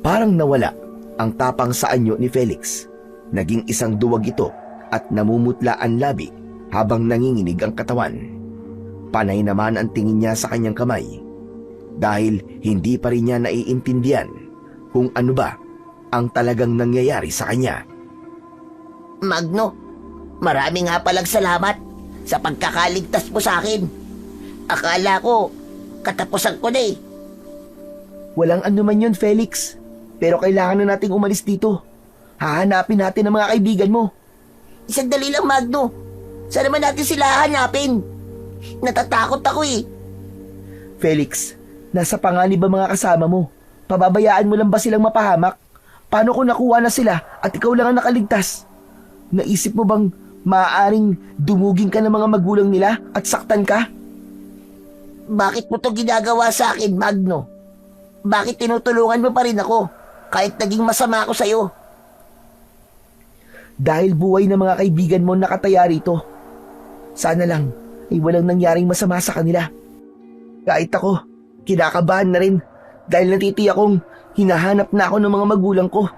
Parang nawala ang tapang sa anyo ni Felix. Naging isang duwag ito at namumutla ang labi habang nanginginig ang katawan. Panay naman ang tingin niya sa kanyang kamay dahil hindi pa rin niya naiintindihan kung ano ba ang talagang nangyayari sa kanya. Magno, maraming nga palang salamat sa pagkakaligtas mo sa akin. Akala ko, katapusan ko na eh. Walang anuman yun, Felix. Pero kailangan na nating umalis dito. Hahanapin natin ang mga kaibigan mo. Isang dali lang, Magno. Saan naman natin sila hanapin? Natatakot ako eh. Felix, nasa panganib ba mga kasama mo? Pababayaan mo lang ba silang mapahamak? Paano kung nakuha na sila at ikaw lang ang nakaligtas? Naisip mo bang maaaring dumugin ka ng mga magulang nila at saktan ka? Bakit mo to ginagawa sa akin, Magno? Bakit tinutulungan mo pa rin ako kahit naging masama ako sa'yo? Dahil buhay ng mga kaibigan mo nakataya rito. Sana lang ay walang nangyaring masama sa kanila. Kahit ako, kinakabahan na rin dahil natitiyak kong hinahanap na ako ng mga magulang ko.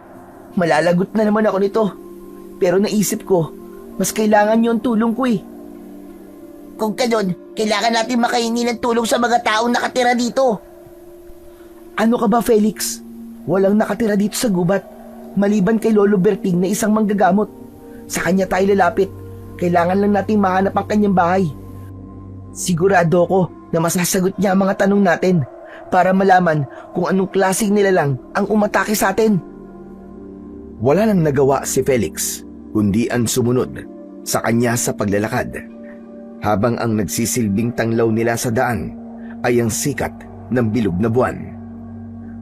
Malalagot na naman ako nito. Pero naisip ko, mas kailangan niyo ang tulong ko eh. Kung ganun, kailangan natin makahingi ng tulong sa mga taong nakatira dito. Ano ka ba, Felix? Walang nakatira dito sa gubat, maliban kay Lolo Berting na isang manggagamot. Sa kanya tayo lalapit. Kailangan lang nating mahanap ang kanyang bahay. Sigurado ko na masasagot niya ang mga tanong natin para malaman kung anong klaseng nilalang ang umatake sa atin. Wala nang nagawa si Felix kundi ang sumunod sa kanya sa paglalakad, habang ang nagsisilbing tanglaw nila sa daan ay ang sikat ng bilog na buwan.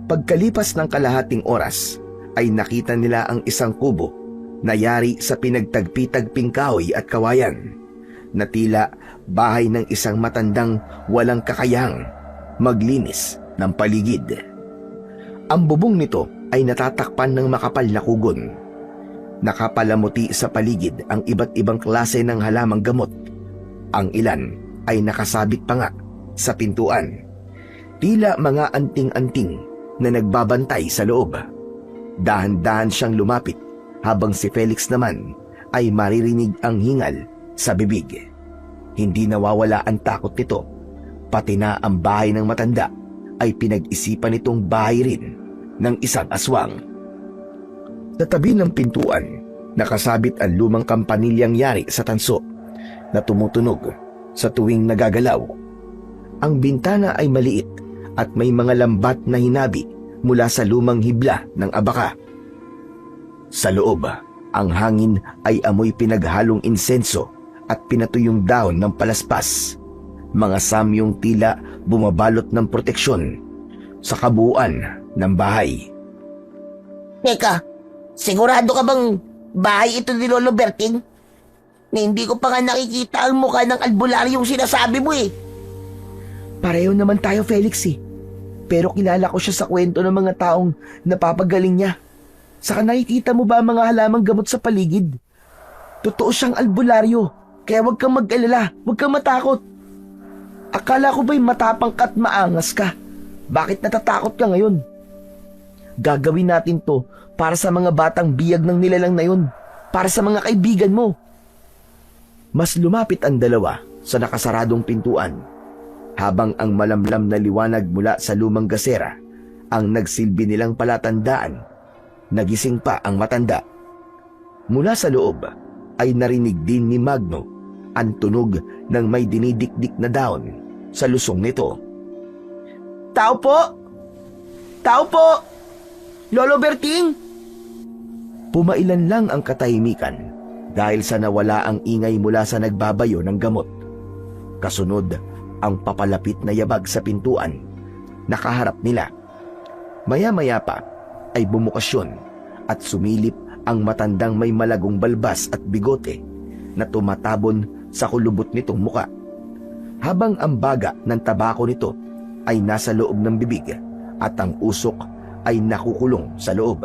Pagkalipas ng kalahating oras ay nakita nila ang isang kubo na yari sa pinagtagpi-tagping kahoy at kawayan, na tila bahay ng isang matandang walang kakayahang maglinis ng paligid. Ang bubong nito ay natatakpan ng makapal na kugon. Nakapalamuti sa paligid ang iba't ibang klase ng halamang gamot. Ang ilan ay nakasabit pa nga sa pintuan. Tila mga anting-anting na nagbabantay sa loob. Dahan-dahan siyang lumapit habang si Felix naman ay maririnig ang hingal sa bibig. Hindi nawawala ang takot nito. Pati na ang bahay ng matanda ay pinag-isipan nitong bahay rin ng isang aswang. Sa tabi ng pintuan, nakasabit ang lumang kampanilyang yari sa tanso na tumutunog sa tuwing nagagalaw. Ang bintana ay maliit at may mga lambat na hinabi mula sa lumang hibla ng abaka. Sa loob, ang hangin ay amoy pinaghalong insenso at pinatuyong dahon ng palaspas. Mga samyong tila bumabalot ng proteksyon sa kabuuan ng bahay. Teka, sigurado ka bang bahay ito ni Lolo Berting? Na hindi ko pa nga nakikita ang mukha ng albularyong sinasabi mo eh. Pareho naman tayo, Felix eh. Pero kilala ko siya sa kwento ng mga taong napapagaling niya. Saka nakikita mo ba ang mga halamang gamot sa paligid? Totoo siyang albularyo, kaya huwag kang mag-alala, huwag kang matakot. Akala ko ba'y matapang ka at maangas ka? Bakit natatakot ka ngayon? Gagawin natin to para sa mga batang biyag ng nilalang na yun, para sa mga kaibigan mo. Mas lumapit ang dalawa sa nakasaradong pintuan, habang ang malamlam na liwanag mula sa lumang gasera ang nagsilbi nilang palatandaan. Nagising pa ang matanda. Mula sa loob ay narinig din ni Magno ang tunog ng may dinidikdik na daon sa lusong nito. Tao po! Tao po! Lolo Berting! Pumailan lang ang katahimikan dahil sa nawala ang ingay mula sa nagbabayo ng gamot. Kasunod ang papalapit na yabag sa pintuan. Nakaharap nila. Maya-maya pa ay bumukas yun at sumilip ang matandang may malagong balbas at bigote na tumatabon sa kulubot nitong muka. Habang ang baga ng tabako nito ay nasa loob ng bibig at ang usok ay nakukulong sa loob.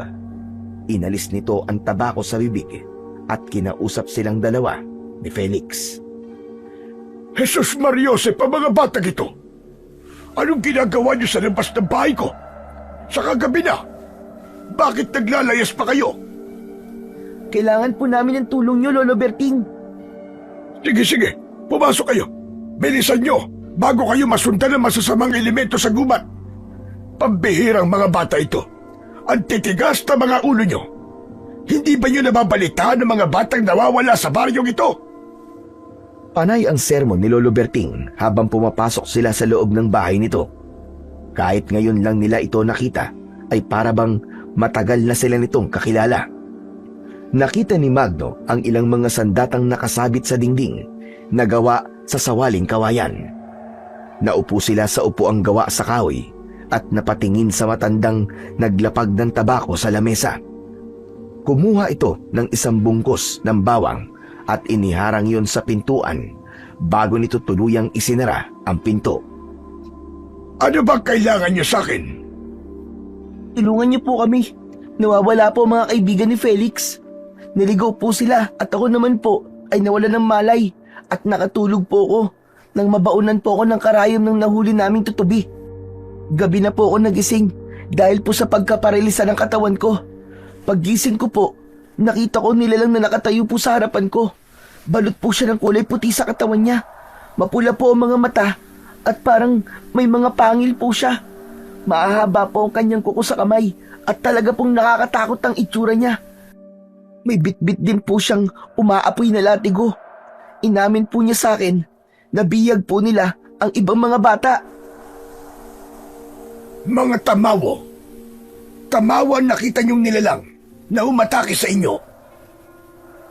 Inalis nito ang tabako sa bibig at kinausap silang dalawa ni Felix. Jesus Mariosep, ang mga batang ito! Anong ginagawa niyo sa labas ng bahay ko? Sa kagabi na! Bakit naglalayas pa kayo? Kailangan po namin ng tulong niyo, Lolo Berting. Sige, pumasok kayo. Bilisan niyo bago kayo masundan ng masasamang elemento sa gubat. Pambihirang mga bata ito. Ang titigas na mga ulo niyo. Hindi ba niyo nababalitaan ng mga batang nawawala sa baryong ito? Panay ang sermon ni Lolo Berting habang pumapasok sila sa loob ng bahay nito. Kahit ngayon lang nila ito nakita, ay para bang matagal na sila nitong kakilala. Nakita ni Magno ang ilang mga sandatang nakasabit sa dingding na gawa sa sawaling kawayan. Naupo sila sa upuang gawa sa kahoy at napatingin sa matandang naglapag ng tabako sa lamesa. Kumuha ito ng isang bungkos ng bawang at iniharang yon sa pintuan bago nito tuluyang isinara ang pinto. Ano ba kailangan niyo sa akin? Tulungan niyo po kami. Nawawala po mga kaibigan ni Felix. Niligaw po sila at ako naman po ay nawalan ng malay at nakatulog po ako nang mabaunan po ako ng karayom ng nahuli naming tutubi. Gabi na po ako nagising dahil po sa pagkaparalisa ng katawan ko. Paggising ko po, nakita ko nilalang na nakatayo po sa harapan ko. Balot po siya ng kulay puti sa katawan niya. Mapula po ang mga mata at parang may mga pangil po siya. Mahahaba po ang kanyang kuko sa kamay at talaga pong nakakatakot ang itsura niya. May bitbit din po siyang umaapoy na latigo. Inamin po niya sa akin na biyag po nila ang ibang mga bata. Mga tamawo. Tamawa nakita niyong nilalang na umatake sa inyo.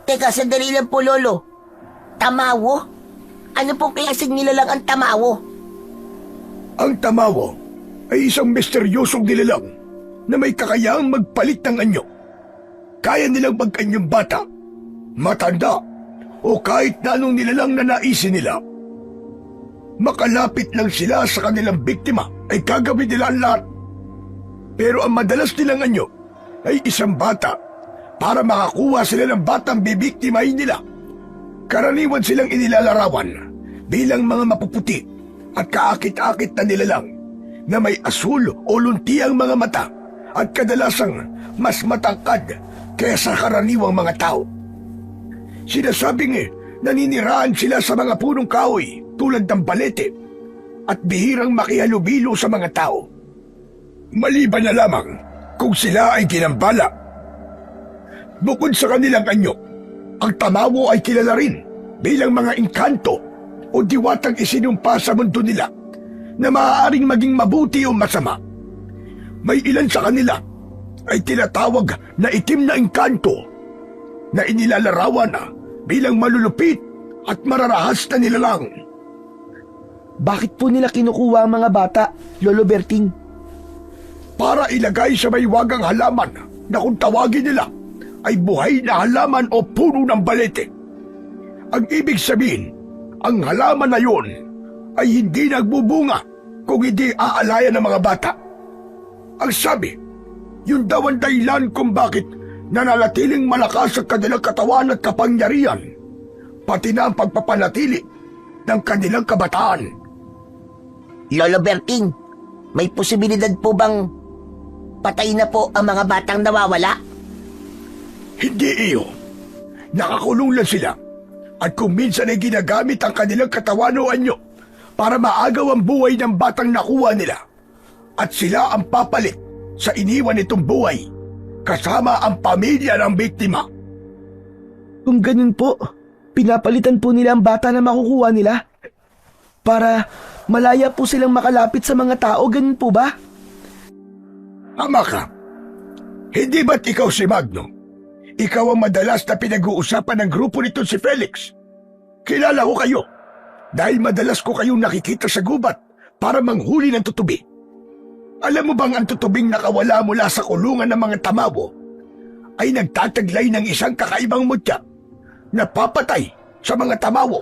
Teka, sandali lang po, Lolo. Tamawo? Ano pong klaseng nilalang ang tamawo? Ang tamawo ay isang misteryosong nilalang na may kakayahang magpalit ng anyo. Kaya nilang mag-anyong bata, matanda, o kahit na anong nilalang na naisin nila. Makalapit lang sila sa kanilang biktima ay gagawin nila ang lahat. Pero ang madalas nilang anyo ay isang bata para makakuha sila ng batang bibiktimahin nila. Karaniwan silang inilalarawan bilang mga mapuputi at kaakit-akit na nilalang na may asul o luntiang mga mata at kadalasang mas matangkad kaysa karaniwang mga tao. Sinasabing naninirahan sila sa mga punong kahoy tulad ng balete at bihirang makihalubilo sa mga tao. Maliban na lamang kung sila ay ginambala. Bukod sa kanilang anyo, ang tamawo ay kilala rin bilang mga engkanto o diwatang isinumpa sa mundo nila na maaaring maging mabuti o masama. May ilan sa kanila ay tinatawag na itim na engkanto na inilalarawan bilang malulupit at mararahas na nilalang. Bakit po nila kinukuha ang mga bata, Lolo Berting? Para ilagay sa may wagang halaman na kung tawagin nila ay buhay na halaman o puno ng balete. Ang ibig sabihin, ang halaman na yun ay hindi nagbubunga kung hindi aalayan ng mga bata. Ang sabi, yun daw ang dahilan kung bakit nananatiling malakas ang kanilang katawan at kapangyarihan, pati na ang pagpapanatili ng kanilang kabataan. Lolo Berting, may posibilidad po bang patay na po ang mga batang nawawala? Hindi iyo. Nakakulong lang sila. At kung minsan ay ginagamit ang kanilang katawan o anyo para maagaw ang buhay ng batang nakuha nila. At sila ang papalit sa iniwan nitong buhay kasama ang pamilya ng biktima. Kung ganun po, pinapalitan po nila ang bata na makukuha nila para malaya po silang makalapit sa mga tao, ganun po ba? Tama ka. Hindi ba't ikaw si Magno? Ikaw ang madalas na pinag-uusapan ng grupo nito si Felix. Kilala ko kayo dahil madalas ko kayong nakikita sa gubat para manghuli ng tutubi. Alam mo bang ang tutubing nakawala mula sa kulungan ng mga tamawo ay nagtataglay ng isang kakaibang mutya na papatay sa mga tamawo?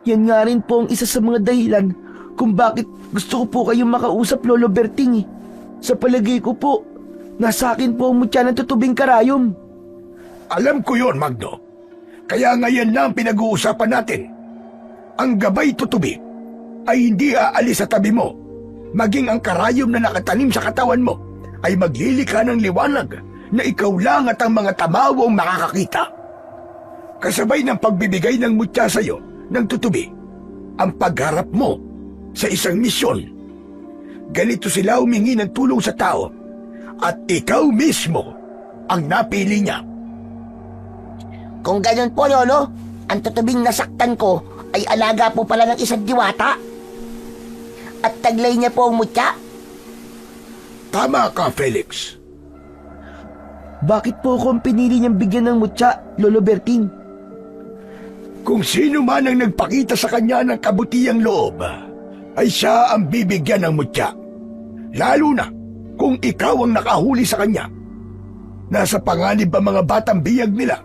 Yan nga rin po ang isa sa mga dahilan kung bakit gusto ko po kayong makausap, Lolo Berting. Sa palagay ko po, nasa akin po ang mutya ng tutubing karayom. Alam ko yon, Magno. Kaya ngayon lang pinag-uusapan natin. Ang gabay tutubi ay hindi aalis sa tabi mo. Maging ang karayom na nakatanim sa katawan mo ay maglilikha ng liwanag na ikaw lang at ang mga tamawo ang makakakita. Kasabay ng pagbibigay ng mutya sa iyo ng tutubi, ang pagharap mo sa isang misyon. Ganito sila humingi ng tulong sa tao at ikaw mismo ang napili niya. Kung ganun po, Lolo, ang tutubing nasaktan ko ay alaga po pala ng isang diwata. At taglay niya po ang mutya. Tama ka, Felix. Bakit po ako ang pinili niyang bigyan ng mutya, Lolo Berting? Kung sino man ang nagpakita sa kanya ng kabutihang loob, ay siya ang bibigyan ng mutya. Lalo na kung ikaw ang nakahuli sa kanya. Nasa panganib ang mga batang biyag nila.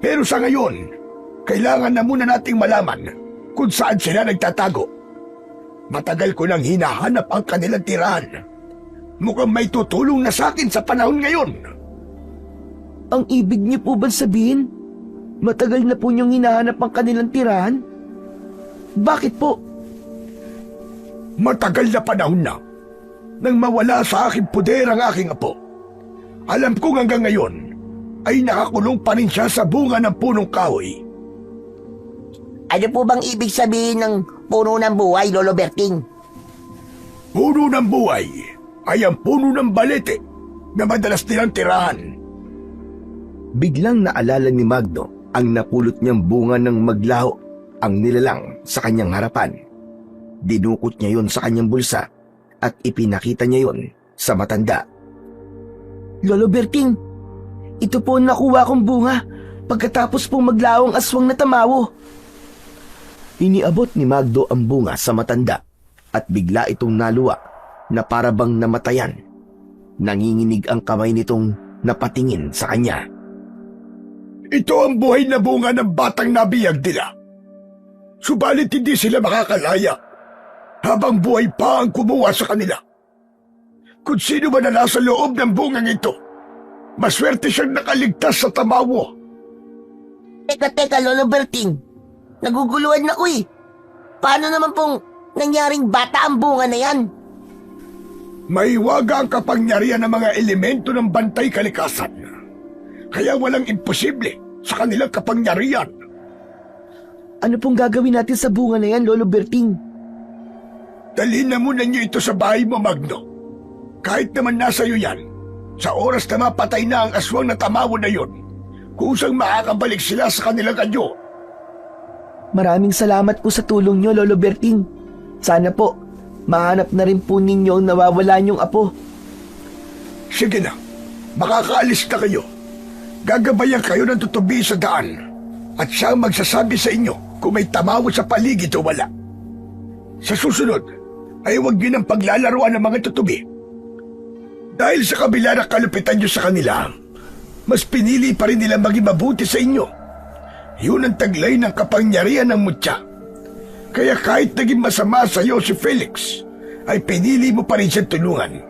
Pero sa ngayon, kailangan na muna nating malaman kung saan sila nagtatago. Matagal ko nang hinahanap ang kanilang tirahan. Mukhang may tutulong na sa akin sa panahon ngayon. Ang ibig niyo po ba sabihin, matagal na po niyong hinahanap ang kanilang tirahan? Bakit po? Matagal na panahon na nang mawala sa aking puder ang aking apo. Alam kong hanggang ngayon ay nakakulong pa rin siya sa bunga ng punong kahoy. Ano po bang ibig sabihin ng puno ng buhay, Lolo Berting? Puno ng buhay ay ang puno ng balete na madalas nilang tirahan. Biglang naalala ni Magno ang napulot niyang bunga ng maglaho ang nilalang sa kanyang harapan. Dinukot niya yon sa kanyang bulsa at ipinakita niya yon sa matanda. Lolo Berting, ito po ang nakuha kong bunga pagkatapos pong maglaho ang aswang na tamawo. Iniabot ni Magdo ang bunga sa matanda at bigla itong naluwa na parabang namatayan. Nanginginig ang kamay nitong napatingin sa kanya. Ito ang buhay na bunga ng batang nabiyag nila. Subalit hindi sila makakalaya habang buhay pa ang kumuha sa kanila. Kung sino man na nasa loob ng bungang ito, maswerte siyang nakaligtas sa tamawo. Teka, Lolo Berting. Naguguluhan na ko eh. Paano naman pong nangyaring bata ang bunga na yan? Maiwaga ang kapangyarihan ng mga elemento ng bantay kalikasan. Kaya walang imposible sa kanilang kapangyarihan. Ano pong gagawin natin sa bunga na yan, Lolo Berting? Dalhin na muna niyo ito sa bahay mo, Magno. Kahit naman nasa iyo yan, sa oras na mapatay na ang aswang na tamawo na yon, kusang makakabalik sila sa kanilang anyo. Maraming salamat po sa tulong nyo, Lolo Berting. Sana po, mahanap na rin po ninyo ang nawawala niyong apo. Sige na, makakaalis na kayo. Gagabayan kayo ng tutubi sa daan at siya ang magsasabi sa inyo kung may tamawo sa paligid o wala. Sa susunod, ay huwag niyo nang paglalaruan ng mga tutubi. Dahil sa kabila ng kalupitan niyo sa kanila, mas pinili pa rin nila maging mabuti sa inyo. Yun ang taglay ng kapangyarihan ng mutya. Kaya kahit naging masama sa iyo si Felix, ay pinili mo pa rin siyang tulungan.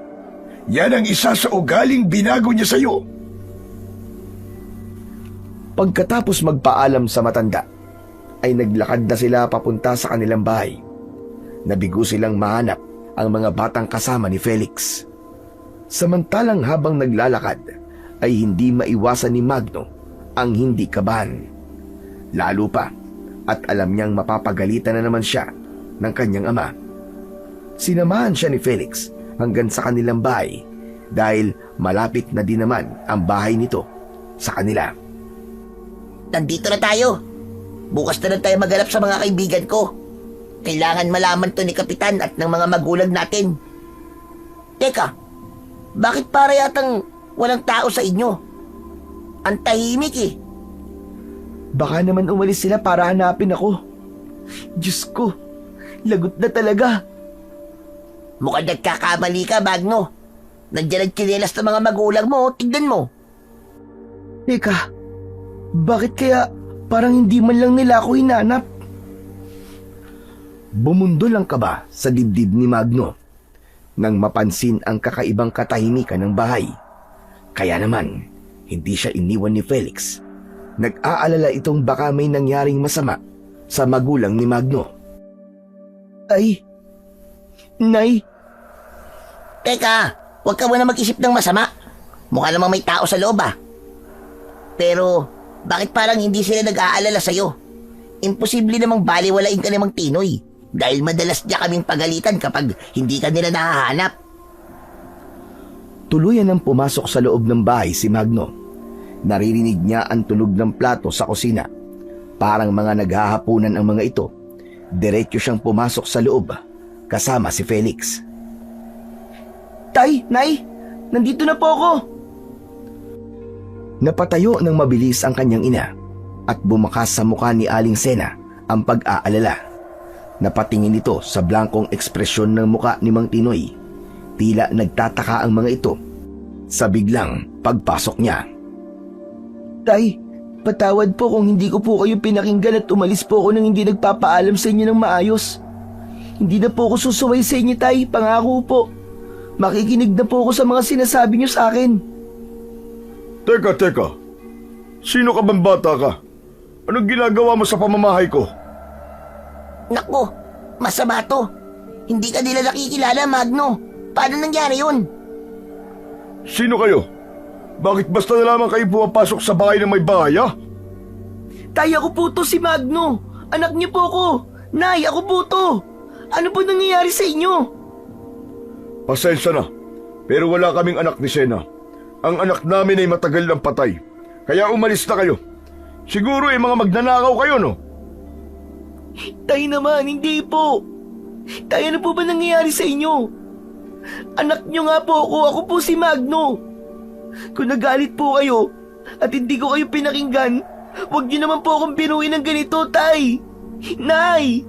Yan ang isa sa ugaling binago niya sa iyo. Pagkatapos magpaalam sa matanda, ay naglakad na sila papunta sa kanilang bahay. Nabigo silang mahanap ang mga batang kasama ni Felix. Samantalang habang naglalakad, ay hindi maiwasan ni Magno ang hindi kabahan. Lalo pa at alam niyang mapapagalitan na naman siya ng kanyang ama. Sinamahan siya ni Felix hanggang sa kanilang bahay dahil malapit na din naman ang bahay nito sa kanila. Nandito na tayo. Bukas na lang tayo maghanap sa mga kaibigan ko. Kailangan malaman to ni Kapitan at ng mga magulang natin. Teka, bakit para yatang walang tao sa inyo? Ang tahimik eh. Baka naman umalis sila para hanapin ako. Diyos ko, lagot na talaga. Mukhang nagkakamali ka, Magno. Nandiyan ang tsinelas ng mga magulang mo, tignan mo. Teka, bakit kaya parang hindi man lang nila ako hinanap? Bumundol ang kaba sa dibdib ni Magno nang mapansin ang kakaibang katahimikan ng bahay. Kaya naman, hindi siya iniwan ni Felix. Nag-aalala itong baka may nangyaring masama sa magulang ni Magno. Ay, Nay, Teka, huwag ka muna mag-isip ng masama. Mukha namang may tao sa loob ah. Pero, bakit parang hindi sila nag-aalala sa'yo? Imposible namang baliwalain ka namang Tinoy. Dahil madalas niya kaming pagalitan kapag hindi ka nila nahahanap. Tuluyan nang pumasok sa loob ng bahay si Magno. Naririnig niya ang tunog ng plato sa kusina. Parang mga naghahapunan ang mga ito. Diretso siyang pumasok sa loob kasama si Felix. Tay, Nay, nandito na po ako. Napatayo ng mabilis ang kanyang ina at bumakas sa mukha ni Aling Sena ang pag-aalala. Napatingin ito sa blankong ekspresyon ng muka ni Mang Tinoy. Tila nagtataka ang mga ito sa biglang pagpasok niya. Tay, patawad po kung hindi ko po kayo pinakinggan at umalis po ako nang hindi nagpapaalam sa inyo ng maayos. Hindi na po ako susuway sa inyo, Tay, pangako po. Makikinig na po ako sa mga sinasabi niyo sa akin. Teka. Sino ka bang bata ka? Anong ginagawa mo sa pamamahay ko? Naku, masama to. Hindi ka nila nakikilala, Magno. Paano nangyari yun? Sino kayo? Bakit basta na lamang kayo pumapasok sa bahay ng may bahay, ha? Tay, ako po to si Magno. Anak niyo po ko. Nay, ako po to. Ano po nangyayari sa inyo? Pasensya na, pero wala kaming anak ni Sena. Ang anak namin ay matagal ng patay. Kaya umalis na kayo. Siguro ay mga magnanakaw kayo, no? Tay naman, hindi po. Tay, ano po ba nangyayari sa inyo? Anak niyo nga po ako po si Magno. Kung nagalit po kayo at hindi ko kayo pinakinggan, huwag niyo naman po akong biruin ng ganito, Tay. Nay!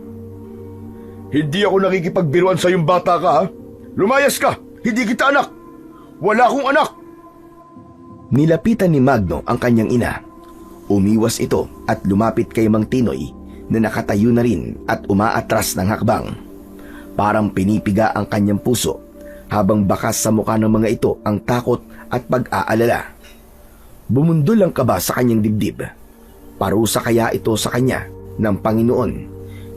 Hindi ako nakikipagbiruan sa yung bata ka, ha? Lumayas ka! Hindi kita anak! Wala akong anak! Nilapitan ni Magno ang kanyang ina. Umiwas ito at lumapit kay Mang Tinoy na nakatayo na rin at umaatras ng hakbang. Parang pinipiga ang kanyang puso habang bakas sa mukha ng mga ito ang takot at pag-aalala. Bumundol ang kaba sa kanyang dibdib. Parusa kaya ito sa kanya ng Panginoon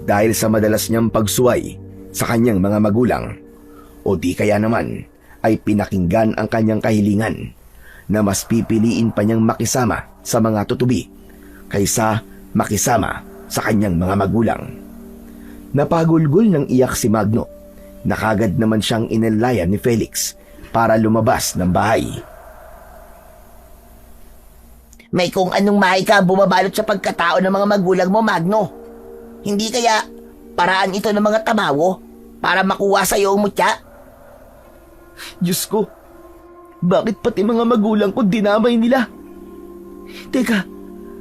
dahil sa madalas niyang pagsuway sa kanyang mga magulang, o di kaya naman ay pinakinggan ang kanyang kahilingan na mas pipiliin pa niyang makisama sa mga tutubi kaysa makisama sa kanyang mga magulang. Napagulgol ng iyak si Magno. Nakagad naman siyang inalayan ni Felix para lumabas ng bahay. May kung anong mahay ka bumabalot sa pagkatao ng mga magulang mo, Magno. Hindi kaya paraan ito ng mga tamawo para makuha sa iyo ang mutya? Diyos ko, bakit pati mga magulang ko dinamay nila? Teka,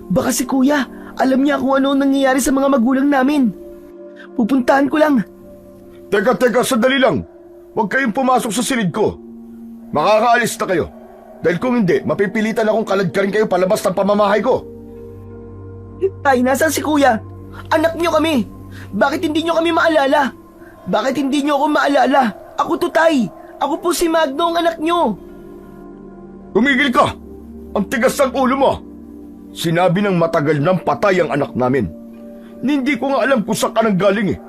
baka si kuya, alam niya kung ano ang nangyayari sa mga magulang namin. Pupuntahan ko lang. Teka, sandali lang. Huwag kayong pumasok sa silid ko. Makakaalis na kayo. Dahil kung hindi, mapipilitan akong kaladkarin kayo palabas ng pamamahay ko. Tay, nasaan si kuya? Anak niyo kami. Bakit hindi niyo kami maalala? Bakit hindi niyo ako maalala? Ako to, Tay. Ako po si Magno, ang anak niyo. Tumigil ka! Ang tigas ng ulo mo! Sinabi ng matagal nang patay ang anak namin. Hindi ko nga alam kung saan ka nang galing eh.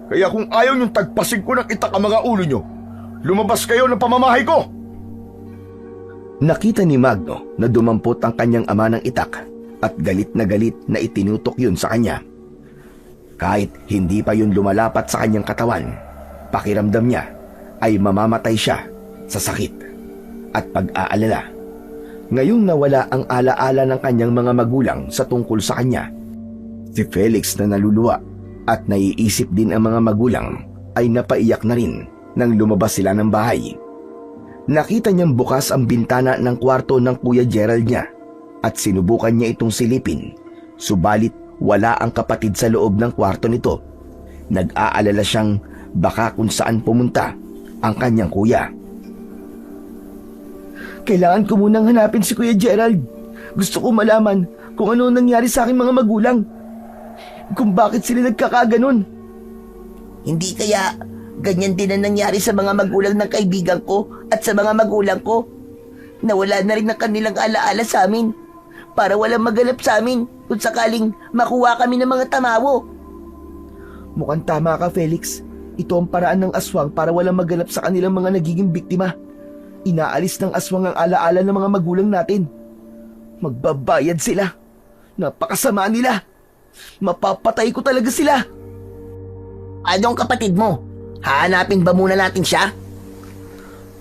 Kaya kung ayaw niyong tagpasin ko ng itak ang mga ulo niyo, lumabas kayo ng pamamahay ko! Nakita ni Magno na dumampot ang kanyang ama ng itak at galit na itinutok yun sa kanya. Kahit hindi pa yun lumalapat sa kanyang katawan, pakiramdam niya ay mamamatay siya sa sakit at pag-aalala. Ngayong nawala ang alaala ng kanyang mga magulang sa tungkol sa kanya, si Felix na naluluwa at naiisip din ang mga magulang ay napaiyak na rin nang lumabas sila ng bahay. Nakita niyang bukas ang bintana ng kwarto ng Kuya Gerald niya at sinubukan niya itong silipin, subalit wala ang kapatid sa loob ng kwarto nito. Nag-aalala siyang baka kung saan pumunta ang kanyang kuya. Kailangan ko munang hanapin si Kuya Gerald. Gusto ko malaman kung ano nangyari sa aking mga magulang. Kung bakit sila nagkakaganon. Hindi kaya ganyan din ang nangyari sa mga magulang ng kaibigan ko at sa mga magulang ko? Nawala na rin ang kanilang alaala sa amin para walang maganap sa amin kung sakaling makuha kami ng mga tamawo. Mukhang tama ka, Felix. Ito ang paraan ng aswang para walang maganap sa kanilang mga nagiging biktima. Inaalis ng aswang ang alaala ng mga magulang natin. Magbabayad sila. Napakasama nila. Mapapatay ko talaga sila. Anong kapatid mo? Hahanapin ba muna natin siya?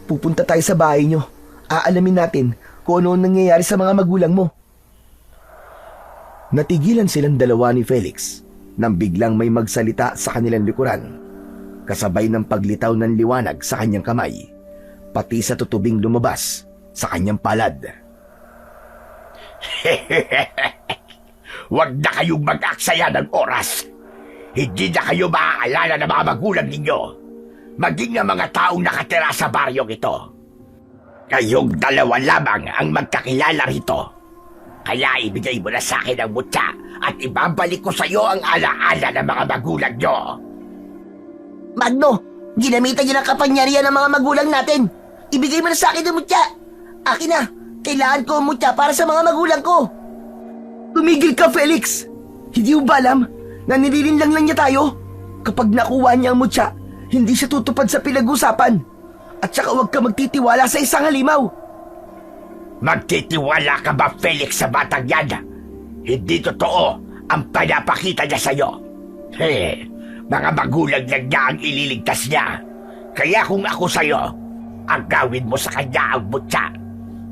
Pupunta tayo sa bahay nyo. Aalamin natin kung ano ang nangyayari sa mga magulang mo. Natigilan silang dalawa ni Felix nang biglang may magsalita sa kanilang likuran, kasabay ng paglitaw ng liwanag sa kanyang kamay, pati sa tutubing lumabas sa kanyang palad. Huwag na kayong mag-aksaya ng oras. Hindi na kayo maaalala ng mga magulang ninyo, maging ng mga taong nakatira sa baryong ito. Kayong dalawa lamang ang magkakilala rito. Kaya ibigay mo na sa akin ang mutya at ibabalik ko sa iyo ang alaala ng mga magulang nyo. Magno, ginamitan niyo ng kapangyarihan ng mga magulang natin. Ibigay mo na sa akin ang mutya. Akin na, kailangan ko ang mutya para sa mga magulang ko. Tumigil ka, Felix! Hindi mo ba alam na nililinlang lang niya tayo? Kapag nakuha niya ang mutya, hindi siya tutupad sa pinag-usapan. At saka huwag ka magtitiwala sa isang halimaw. Magtitiwala ka ba, Felix, sa batang yan? Hindi totoo ang pinapakita niya sa'yo. Mga magulang lang niya ang ililigtas niya. Kaya kung ako sa'yo, ang gawin mo sa kanya ang mutya.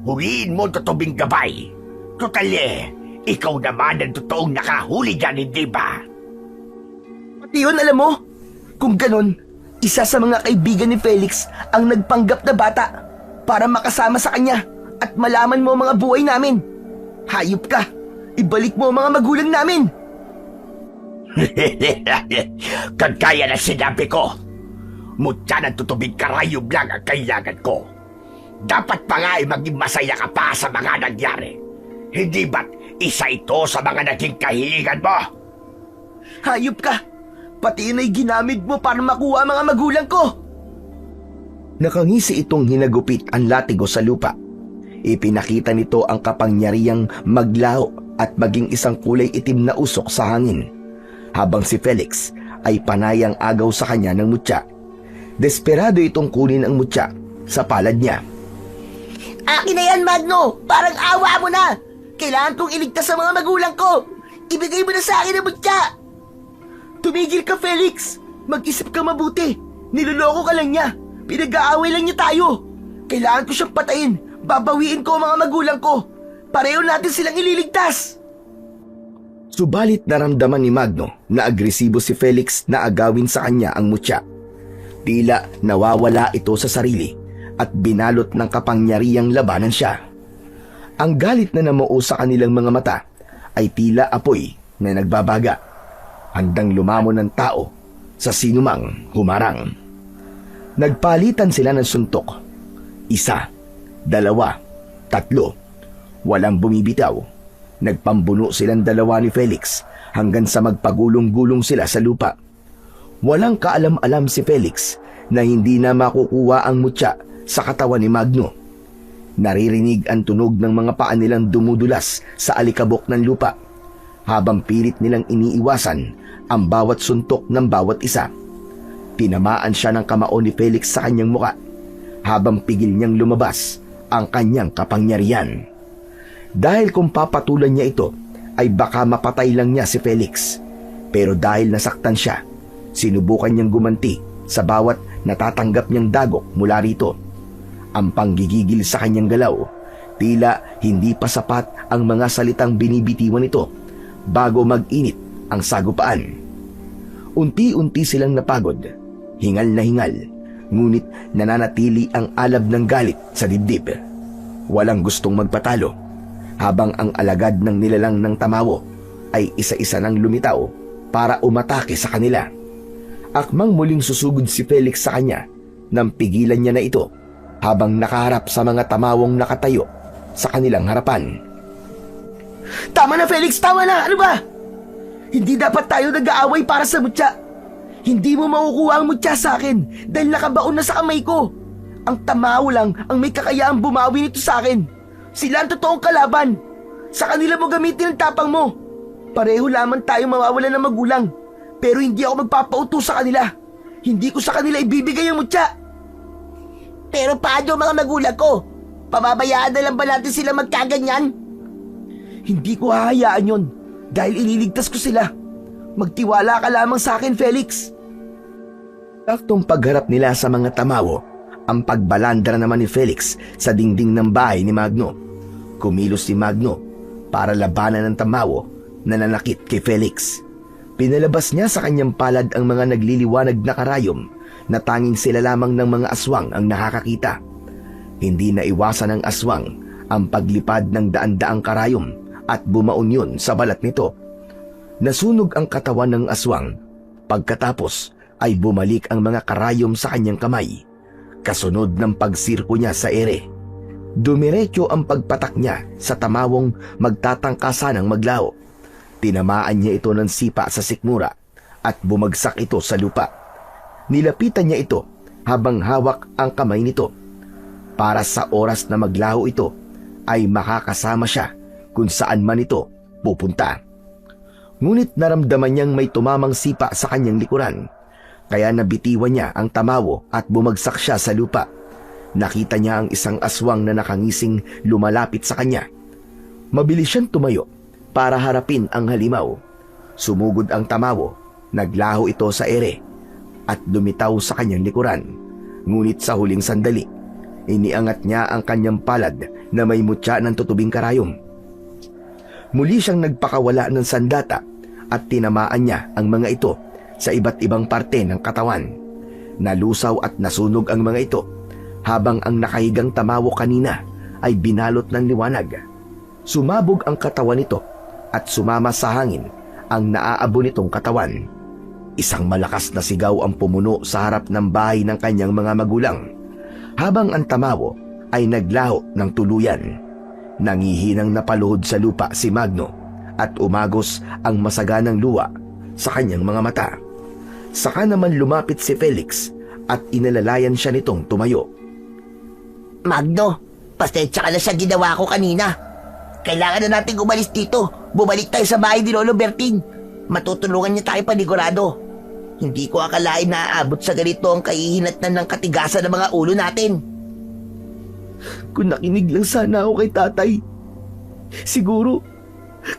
Huliin mo tutubing gabay. Tutali, ikaw naman ang totoong nakahuli dyan, hindi ba? Pati yun, alam mo, kung ganun, isa sa mga kaibigan ni Felix ang nagpanggap na bata para makasama sa kanya at malaman mo ang mga buhay namin. Hayop ka! Ibalik mo ang mga magulang namin! Kagaya na sinabi ko, mutya ng tutubing karayom lang ang kailangan ko. Dapat pa nga ay maging masaya ka pa sa mga nangyari. Hindi ba't isa ito sa mga naging kahilingan mo? Hayop ka! Pati yun ay ginamit mo para makuha ang mga magulang ko! Nakangisi itong hinagupit ang latigo sa lupa. Ipinakita nito ang kapangyarihang maglaho at maging isang kulay itim na usok sa hangin, habang si Felix ay panayang agaw sa kanya ng mutya. Desperado itong kunin ang mutya sa palad niya. Akin na yan, Magno! Parang awa mo na! Kailangan kong iligtas sa mga magulang ko! Ibigay mo na sa akin ang mutya! Tumigil ka, Felix! Mag-isip ka mabuti! Niloloko ka lang niya! Pinag-aaway lang niya tayo! Kailangan ko siyang patayin! Babawiin ko ang mga magulang ko! Pareho natin silang ililigtas! Subalit naramdaman ni Magno na agresibo si Felix na agawin sa kanya ang mutya. Tila nawawala ito sa sarili at binalot ng kapangyarihang labanan siya. Ang galit na namuo sa kanilang mga mata ay tila apoy na nagbabaga, handang lumamon ng tao sa sinumang humarang. Nagpalitan sila ng suntok. 1, 2, 3. Walang bumibitaw. Nagpambuno silang dalawa ni Felix hanggang sa magpagulong-gulong sila sa lupa. Walang kaalam-alam si Felix na hindi na makukuha ang mutya sa katawan ni Magno. Naririnig ang tunog ng mga paa nilang dumudulas sa alikabok ng lupa, habang pilit nilang iniiwasan ang bawat suntok ng bawat isa. Tinamaan siya ng kamao ni Felix sa kanyang muka, habang pigil niyang lumabas ang kanyang kapangyarihan. Dahil kung papatulan niya ito, ay baka mapatay lang niya si Felix. Pero dahil nasaktan siya, sinubukan niyang gumanti sa bawat natatanggap niyang dagok mula rito. Ang panggigigil sa kanyang galaw, tila hindi pa sapat ang mga salitang binibitiwan nito bago mag-init ang sagupaan. Unti-unti silang napagod, hingal na hingal, ngunit nananatili ang alab ng galit sa dibdib. Walang gustong magpatalo, habang ang alagad ng nilalang ng tamawo ay isa-isa nang lumitaw para umatake sa kanila. Akmang muling susugod si Felix sa kanya nang pigilan niya na ito habang nakaharap sa mga tamawong nakatayo sa kanilang harapan. Tama na, Felix! Tama na! Ano ba? Hindi dapat tayo nag-aaway para sa mutya. Hindi mo makukuha ang mutya sa akin dahil nakabaon na sa kamay ko. Ang tamaw lang ang may kakayahang bumawi nito sa akin. Sila ang totoong kalaban. Sa kanila mo gamitin ang tapang mo. Pareho lamang tayo mawawalan ng magulang. Pero hindi ako magpapauto sa kanila. Hindi ko sa kanila ibibigay ang mutya. Pero paano mga magulang ko? Pababayaan na lang ba natin sila magkaganyan? Hindi ko hahayaan yon dahil ililigtas ko sila. Magtiwala ka lamang sa akin, Felix. Saktong pagharap nila sa mga tamawo, ang pagbalandra naman ni Felix sa dingding ng bahay ni Magno. Kumilos si Magno para labanan ng tamawo na nanakit kay Felix. Pinalabas niya sa kanyang palad ang mga nagliliwanag na karayom na tanging sila lamang ng mga aswang ang nakakakita. Hindi na iwasan ng aswang ang paglipad ng daan-daang karayom at bumaon yun sa balat nito. Nasunog ang katawan ng aswang. Pagkatapos ay bumalik ang mga karayom sa kanyang kamay, kasunod ng pagsirko niya sa ere. Dumiretso ang pagpatak niya sa tamawong magtatangka sanang maglaho. Tinamaan niya ito ng sipa sa sikmura at bumagsak ito sa lupa. Nilapitan niya ito habang hawak ang kamay nito. Para sa oras na maglaho ito, ay makakasama siya kung saan man ito pupunta. Ngunit naramdaman niyang may tumamang sipa sa kanyang likuran, kaya nabitiwan niya ang tamawo at bumagsak siya sa lupa. Nakita niya ang isang aswang na nakangising lumalapit sa kanya. Mabilis siyang tumayo para harapin ang halimaw. Sumugod ang tamawo, naglaho ito sa ere at lumitaw sa kanyang likuran. Ngunit sa huling sandali, iniangat niya ang kanyang palad na may mutya ng tutubing karayom. Muli siyang nagpakawala ng sandata at tinamaan niya ang mga ito sa iba't ibang parte ng katawan. Nalusaw at nasunog ang mga ito, habang ang nakahigang tamawo kanina ay binalot ng liwanag. Sumabog ang katawan nito at sumama sa hangin ang naaabo nitong katawan. Isang malakas na sigaw ang pumuno sa harap ng bahay ng kanyang mga magulang, habang ang tamawo ay naglaho ng tuluyan. Nangihinang napaluhod sa lupa si Magno at umagos ang masaganang luha sa kanyang mga mata. Saka naman lumapit si Felix at inalalayan siya nitong tumayo. Magno, pasensya ka na sa ginawa ko kanina. Kailangan na nating umalis dito. Bumalik tayo sa bahay ni Lolo Berting. Matutulungan niya tayo panigurado. Hindi ko akalain na aabot sa ganito ang kahihinatnan ng katigasan ng mga ulo natin. Kung nakinig lang sana ako kay tatay. Siguro,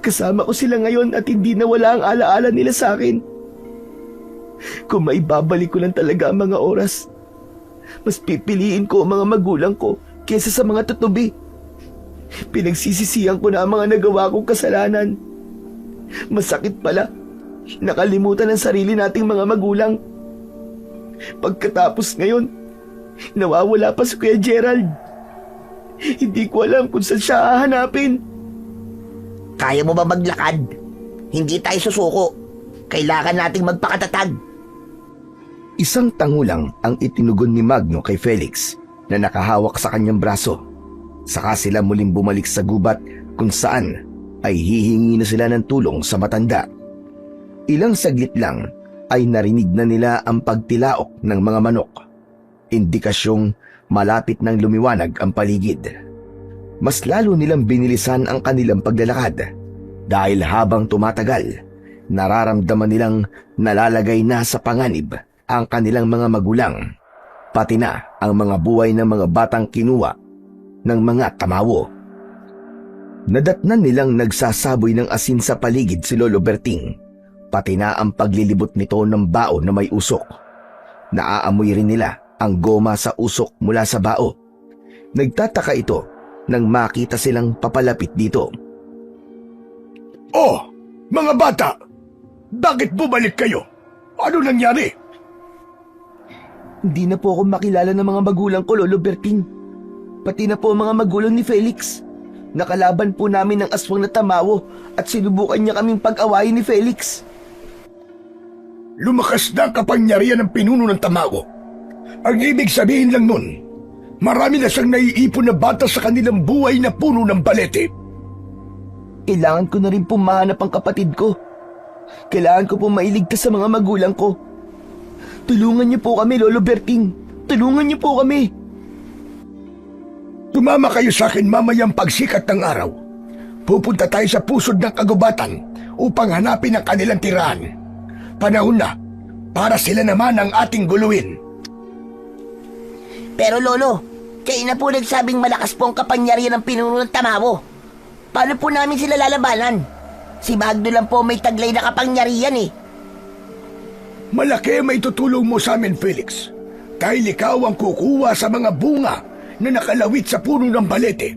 kasama ko sila ngayon at hindi nawala ang alaala nila sa akin. Kung maibabalik ko lang talaga ang mga oras, mas pipiliin ko ang mga magulang ko kaysa sa mga tutubi. Pinagsisisihan ko na ang mga nagawa kong kasalanan. Masakit pala, nakalimutan ang sarili nating mga magulang. Pagkatapos ngayon, nawawala pa si Kuya Gerald. Hindi ko alam kung saan siya hahanapin. Kaya mo ba maglakad? Hindi tayo susuko. Kailangan nating magpakatatag. Isang tango lang ang itinugon ni Magno kay Felix na nakahawak sa kanyang braso. Saka sila muling bumalik sa gubat kung saan ay hihingi na sila ng tulong sa matanda. Ilang saglit lang ay narinig na nila ang pagtilaok ng mga manok. Indikasyong malapit nang lumiwanag ang paligid. Mas lalo nilang binilisan ang kanilang paglalakad dahil habang tumatagal, nararamdaman nilang nalalagay na sa panganib ang kanilang mga magulang, pati na ang mga buhay ng mga batang kinuha ng mga tamawo. Nadatnan nilang nagsasaboy ng asin sa paligid si Lolo Berting, pati na ang paglilibot nito ng bao na may usok. Naaamoy rin nila ang goma sa usok mula sa bao. Nagtataka ito nang makita silang papalapit dito. Oh, mga bata! Bakit bumalik kayo? Ano nangyari? Hindi na po ako makilala ng mga magulang ko, Lolo Berting. Pati na po ang mga magulang ni Felix. Nakalaban po namin ng aswang na tamawo at sinubukan niya kaming pag-awayin ni Felix. Lumakas na ang kapangyarihan ng pinuno ng tamago. Ang ibig sabihin lang nun, marami na siyang naiipon na bata sa kanilang buhay na puno ng balete. Kailangan ko na rin po mahanap ang kapatid ko. Kailangan ko po mailigtas sa mga magulang ko. Tulungan niyo po kami, Lolo Berting. Tulungan niyo po kami. Tumama kayo sa akin mamayang pagsikat ng araw. Pupunta tayo sa pusod ng kagubatan upang hanapin ang kanilang tirahan. Panahon na para sila naman ang ating guluhin. Pero Lolo, kayo na po nagsabing malakas po ang kapangyarihan ng pinuno ng tamawo. Paano po namin sila lalabanan? Si Magno lang po may taglay na kapangyarihan eh. Malaki ang maitutulong mo sa amin, Felix. Dahil ikaw ang kukuha sa mga bunga na nakalawit sa puno ng balete.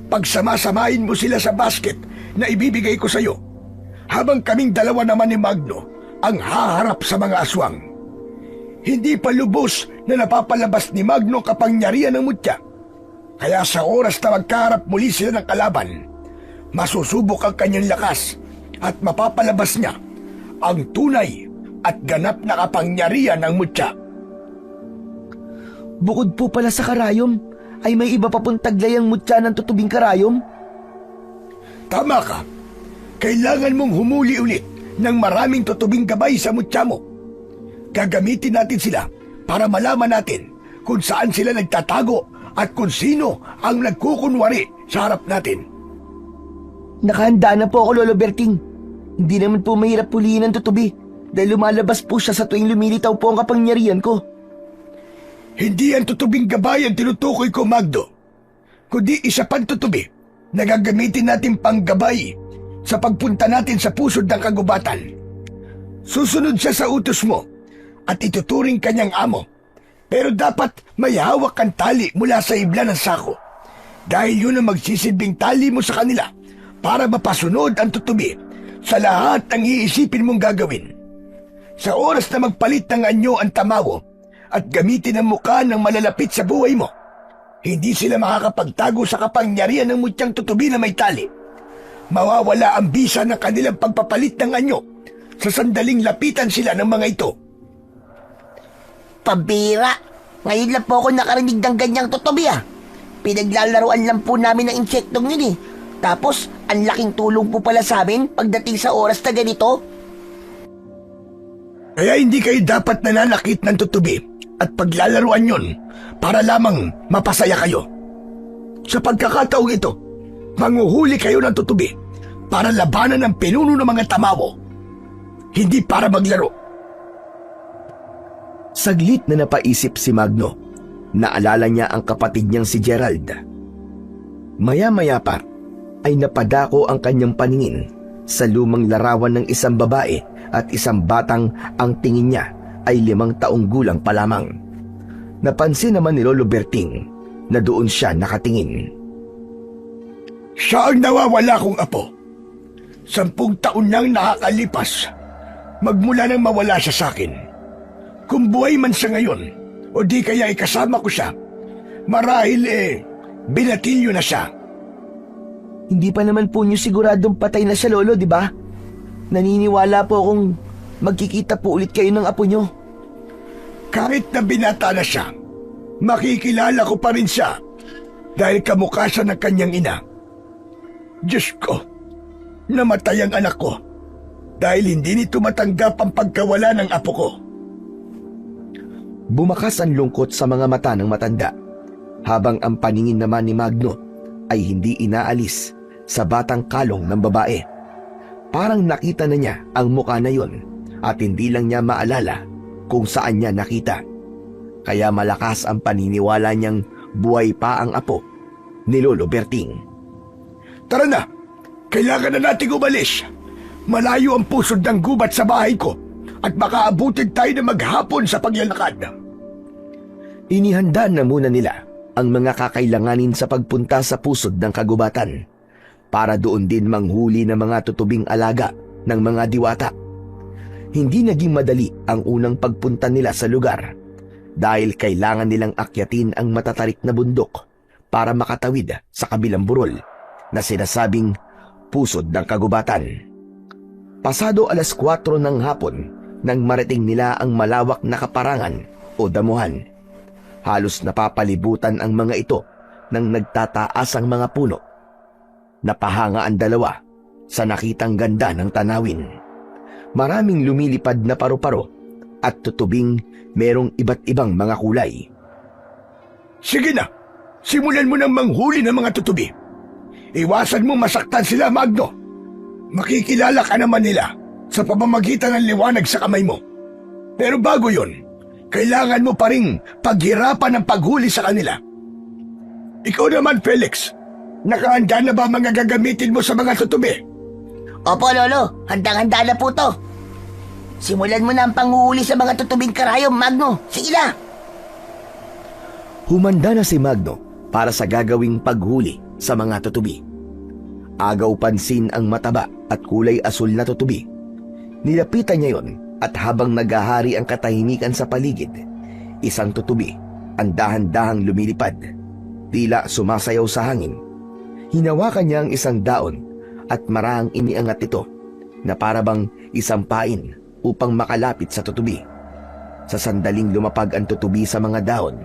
Pagsamasamahin mo sila sa basket na ibibigay ko sa iyo, habang kaming dalawa naman ni Magno ang haharap sa mga aswang. Hindi pa lubos na napapalabas ni Magno kapangyarihan ng mutya. Kaya sa oras na magkaharap muli sila ng kalaban, masusubok ang kanyang lakas at mapapalabas niya ang tunay at ganap na kapangyarihan ng mutya. Bukod po pala sa karayom, ay may iba pa pong taglay ang mutya ng tutubing karayom? Tama ka. Kailangan mong humuli ulit ng maraming tutubing gabay sa mutya mo. Gagamitin natin sila para malaman natin kung saan sila nagtatago at kung sino ang nagkukunwari sa harap natin. Nakahanda na po ako, Lolo Berting. Hindi naman po mahirap pulihin ang tutubi dahil lumalabas po siya sa tuwing lumilitaw po ang kapangyarihan ko. Hindi ang tutubing gabay ang tinutukoy ko, Magdo, kundi isa pang tutubi na gagamitin natin panggabay sa pagpunta natin sa pusod ng kagubatan. Susunod siya sa utos mo at ituturing kanyang amo, pero dapat may hawak kang tali mula sa ibla ng sako dahil yun ang magsisilbing tali mo sa kanila para mapasunod ang tutubi sa lahat ng iisipin mong gagawin. Sa oras na magpalit ng anyo ang tamawo at gamitin ang mukha ng malalapit sa buhay mo, hindi sila makakapagtago sa kapangyarihan ng mutyang tutubi na may tali. Mawawala ang bisa ng kanilang pagpapalit ng anyo sa sandaling lapitan sila ng mga ito. Pambira! Ngayon lang po ako nakarinig ng ganyang tutubi ah. Pinaglalaruan lang po namin ng insektong yun eh. Tapos, ang laking tulong po pala sa amin pagdating sa oras na ganito. Kaya hindi kayo dapat nananakit ng tutubi at paglalaruan yon para lamang mapasaya kayo. Sa pagkakataong ito, manguhuli kayo ng tutubi para labanan ang pinuno ng mga tamawo, hindi para maglaro. Saglit na napaisip si Magno. Naalala niya ang kapatid niyang si Gerald. Maya-maya pa ay napadako ang kanyang paningin sa lumang larawan ng isang babae at isang batang ang tingin niya ay 5 taong gulang pa lamang. Napansin naman ni Lolo Berting na doon siya nakatingin. Siya ang nawawala kong apo. 10 taon nang nakakalipas magmula nang mawala siya sa akin. Kung buhay man siya ngayon, o di kaya ikasama ko siya, marahil binatilyo na siya. Hindi pa naman po niyo siguradong patay na siya, Lolo, di ba? Naniniwala po akong magkikita po ulit kayo ng apo niyo. Kahit na binata na siya, makikilala ko pa rin siya dahil kamukha siya ng kanyang ina. Diyos ko, namatay ang anak ko dahil hindi nito matanggap ang pagkawala ng apo ko. Bumakas ang lungkot sa mga mata ng matanda, habang ang paningin naman ni Magno ay hindi inaalis sa batang kalong ng babae. Parang nakita na niya ang mukha na yon at hindi lang niya maalala kung saan niya nakita. Kaya malakas ang paniniwala niyang buhay pa ang apo ni Lolo Berting. Tara na, kailangan na nating umalis. Malayo ang pusod ng gubat sa bahay ko at baka abutin tayo na maghapon sa paglalakad. Inihanda na muna nila ang mga kakailanganin sa pagpunta sa pusod ng kagubatan para doon din manghuli ng mga tutubing alaga ng mga diwata. Hindi naging madali ang unang pagpunta nila sa lugar dahil kailangan nilang akyatin ang matatarik na bundok para makatawid sa kabilang burol na sinasabing pusod ng kagubatan. Pasado 4:00 ng hapon nang marating nila ang malawak na kaparangan o damuhan. Halos napapalibutan ang mga ito ng nagtataasang mga puno. Napahanga ang dalawa sa nakitang ganda ng tanawin. Maraming lumilipad na paru-paro at tutubing merong iba't ibang mga kulay. Sige na, simulan mo ng manghuli ng mga tutubi. Iwasan mo masaktan sila, Magno. Makikilala ka naman nila sa pamamagitan ng liwanag sa kamay mo. Pero bago yon, kailangan mo pa ring paghirapan ng paghuli sa kanila. Ikaw naman, Felix. Nakahanda na ba mga gagamitin mo sa mga tutubi? Opo, Lolo. Handang-handa na po to. Simulan mo na ang panghuhuli sa mga tutubing karayom, Magno. Sige na. Humanda na si Magno para sa gagawing paghuli sa mga tutubi. Agaw pansin ang mataba at kulay asul na tutubi. Nilapitan niya yon at habang naghahari ang katahimikan sa paligid, isang tutubi ang dahan-dahang lumilipad, tila sumasayaw sa hangin. Hinawakan niya ang isang daon at maraang iniangat ito na parabang isang pain upang makalapit sa tutubi. Sa sandaling lumapag ang tutubi sa mga daon,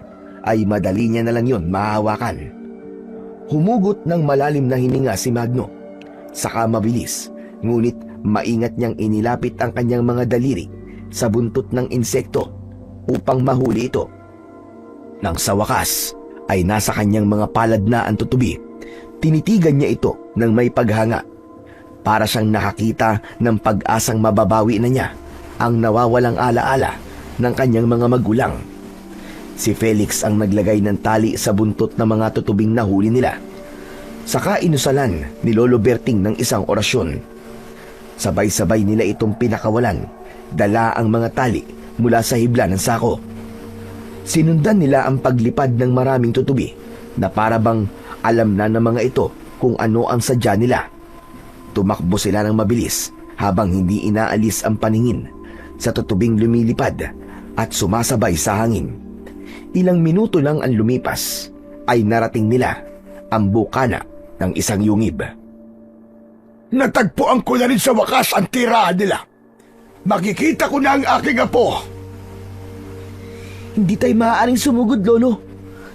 ay madali niya na lang yon mahawakan. Humugot ng malalim na hininga si Magno. Saka mabilis, ngunit maingat niyang inilapit ang kanyang mga daliri sa buntot ng insekto upang mahuli ito. Nang sa wakas ay nasa kanyang mga palad na ang tutubi, tinitigan niya ito ng may paghanga. Para siyang nakakita ng pag-asang mababawi na niya ang nawawalang alaala ng kanyang mga magulang. Si Felix ang naglagay ng tali sa buntot ng mga tutubing nahuli nila. Saka inusalan ni Lolo Berting ng isang orasyon. Sabay-sabay nila itong pinakawalan, dala ang mga tali mula sa hibla ng sako. Sinundan nila ang paglipad ng maraming tutubi na parabang alam na ng mga ito kung ano ang sadya nila. Tumakbo sila ng mabilis habang hindi inaalis ang paningin sa tutubing lumilipad at sumasabay sa hangin. Ilang minuto lang ang lumipas ay narating nila ang bukana ng isang yungib. Natagpuan ko na rin sa wakas ang tirahan nila. Makikita ko na ang aking apo. Hindi tayo maaaring sumugod, Lolo.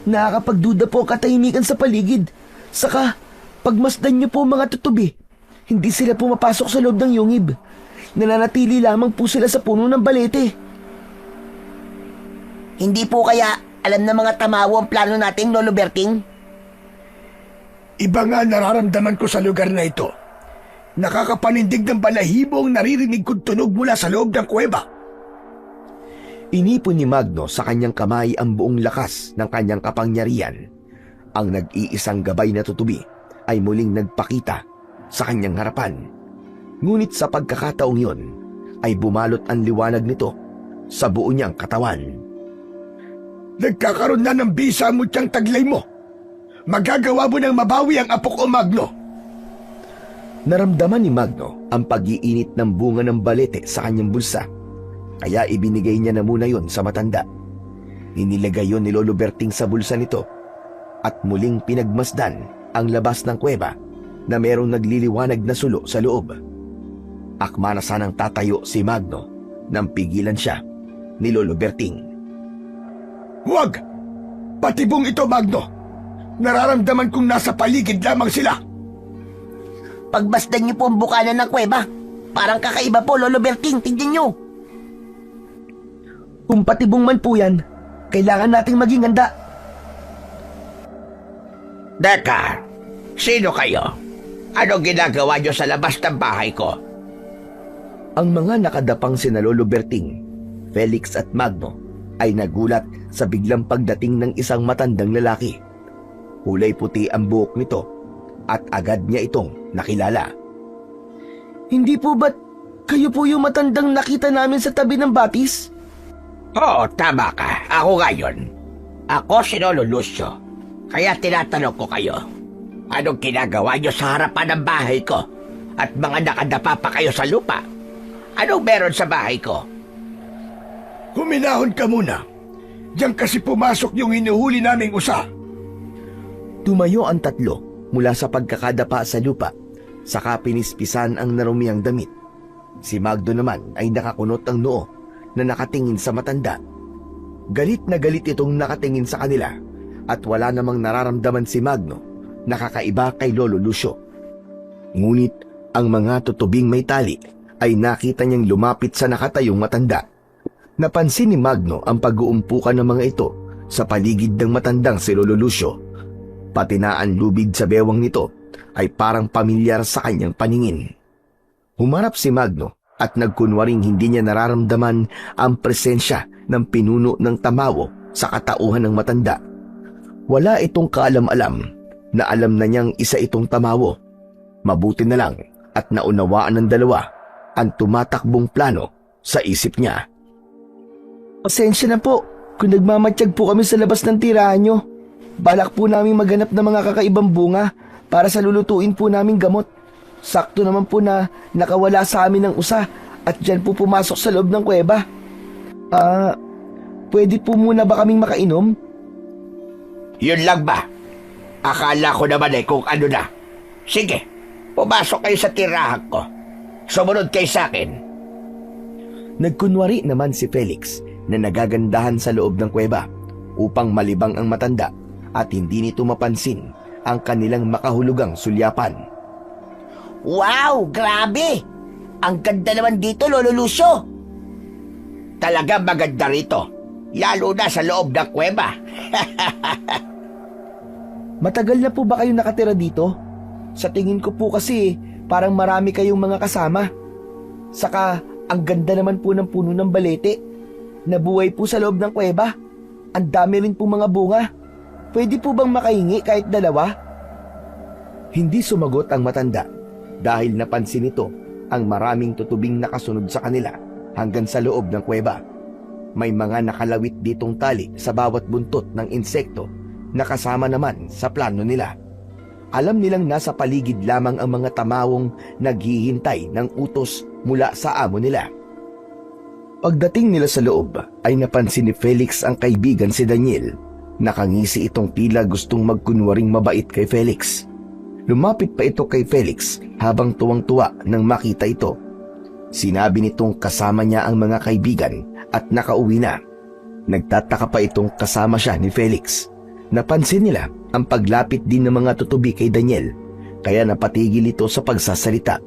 Nakakapagduda po ang katahimikan sa paligid. Saka, pagmasdan niyo po mga tutubi, hindi sila pumapasok sa loob ng yungib. Nananatili lamang po sila sa puno ng balete. Hindi po kaya alam ng mga tamawo ang plano natin, Lolo Berting? Iba nga nararamdaman ko sa lugar na ito. Nakakapanindig ng balahibo ang naririnig kong tunog mula sa loob ng kuweba. Inipon ni Magno sa kanyang kamay ang buong lakas ng kanyang kapangyarihan. Ang nag-iisang gabay na tutubi ay muling nagpakita sa kanyang harapan. Ngunit sa pagkakataong yun ay bumalot ang liwanag nito sa buo niyang katawan. Nagkakaroon na ng bisa mo tiyang taglay mo. Magagawa mo ng mabawi ang apo ko, Magno. Naramdaman ni Magno ang pag-iinit ng bunga ng balete sa kanyang bulsa. Kaya ibinigay niya na muna yon sa matanda. Inilagay yon ni Lolo Berting sa bulsa nito at muling pinagmasdan ang labas ng kuweba na merong nagliliwanag na sulo sa loob. Akma na sanang tatayo si Magno nang pigilan siya ni Lolo Berting. Huwag! Patibong ito, Magno. Nararamdaman kong nasa paligid lamang sila. Pagmasdan niyo po ang bukanan ng kuweba. Parang kakaiba po, Lolo Berting. Tingnan niyo. Kung patibong man po yan, kailangan nating maging handa. Teka, sino kayo? Ano ginagawa niyo sa labas ng bahay ko? Ang mga nakadapang sina Lolo Berting, Felix at Magno ay nagulat sa biglang pagdating ng isang matandang lalaki. Kulay puti ang buhok nito at agad niya itong nakilala. Hindi po ba't kayo po yung matandang nakita namin sa tabi ng batis? Oo, tama ka. Ako ngayon. Ako si Lolo Lucio. Kaya tinatanong ko kayo, anong ginagawa niyo sa harapan ng bahay ko? At mga nakadapa pa kayo sa lupa? Anong meron sa bahay ko? Huminahon ka muna. Diyan kasi pumasok yung hinuhuli naming usa. Tumayo ang tatlo mula sa pagkakadapa sa lupa, saka pinispisan ang narumiyang damit. Si Magno naman ay nakakunot ang noo na nakatingin sa matanda. Galit na galit itong nakatingin sa kanila at wala namang nararamdaman si Magno na kakaiba kay Lolo Lucio. Ngunit ang mga tutubing may tali ay nakita niyang lumapit sa nakatayong matanda. Napansin ni Magno ang pag-uumpukan ng mga ito sa paligid ng matandang si Lolo Lucio. Pati na ang lubid sa bewang nito ay parang pamilyar sa kanyang paningin. Humarap si Magno at nagkunwaring hindi niya nararamdaman ang presensya ng pinuno ng tamawo sa katauhan ng matanda. Wala itong kaalam-alam na alam na niyang isa itong tamawo. Mabuti na lang at naunawaan ng dalawa ang tumatakbong plano sa isip niya. Pasensya na po kung nagmamatsyag po kami sa labas ng tirahan nyo. Balak po namin maghanap ng mga kakaibang bunga para sa lulutuin po naming gamot. Sakto naman po na nakawala sa amin ng usa at dyan po pumasok sa loob ng kuweba. Pwede po muna ba kaming makainom? Yun lang ba? Akala ko naman kung ano na. Sige, pumasok kayo sa tirahan ko. Sumunod kayo sa akin. Nagkunwari naman si Felix na nagagandahan sa loob ng kuweba upang malibang ang matanda at hindi nito mapansin ang kanilang makahulugang sulyapan. Wow, grabe! Ang ganda naman dito, Lolo Lucio. Talaga maganda rito. Lalo na sa loob ng kuweba. Matagal na po ba kayo nakatira dito? Sa tingin ko po kasi parang marami kayong mga kasama. Saka ang ganda naman po ng puno ng balete. Nabuhay po sa loob ng kuweba. Ang dami rin po mga bunga. Pwede po bang makahingi kahit dalawa? Hindi sumagot ang matanda dahil napansin nito ang maraming tutubing nakasunod sa kanila hanggang sa loob ng kuweba. May mga nakalawit ditong tali sa bawat buntot ng insekto na kasama naman sa plano nila. Alam nilang nasa paligid lamang ang mga tamawong naghihintay ng utos mula sa amo nila. Pagdating nila sa loob ay napansin ni Felix ang kaibigan si Daniel. Nakangisi itong tila gustong magkunwaring mabait kay Felix. Lumapit pa ito kay Felix habang tuwang-tuwa nang makita ito. Sinabi nitong kasama niya ang mga kaibigan at nakauwi na. Nagtataka pa itong kasama siya ni Felix. Napansin nila ang paglapit din ng mga tutubi kay Daniel, kaya napatigil ito sa pagsasalita.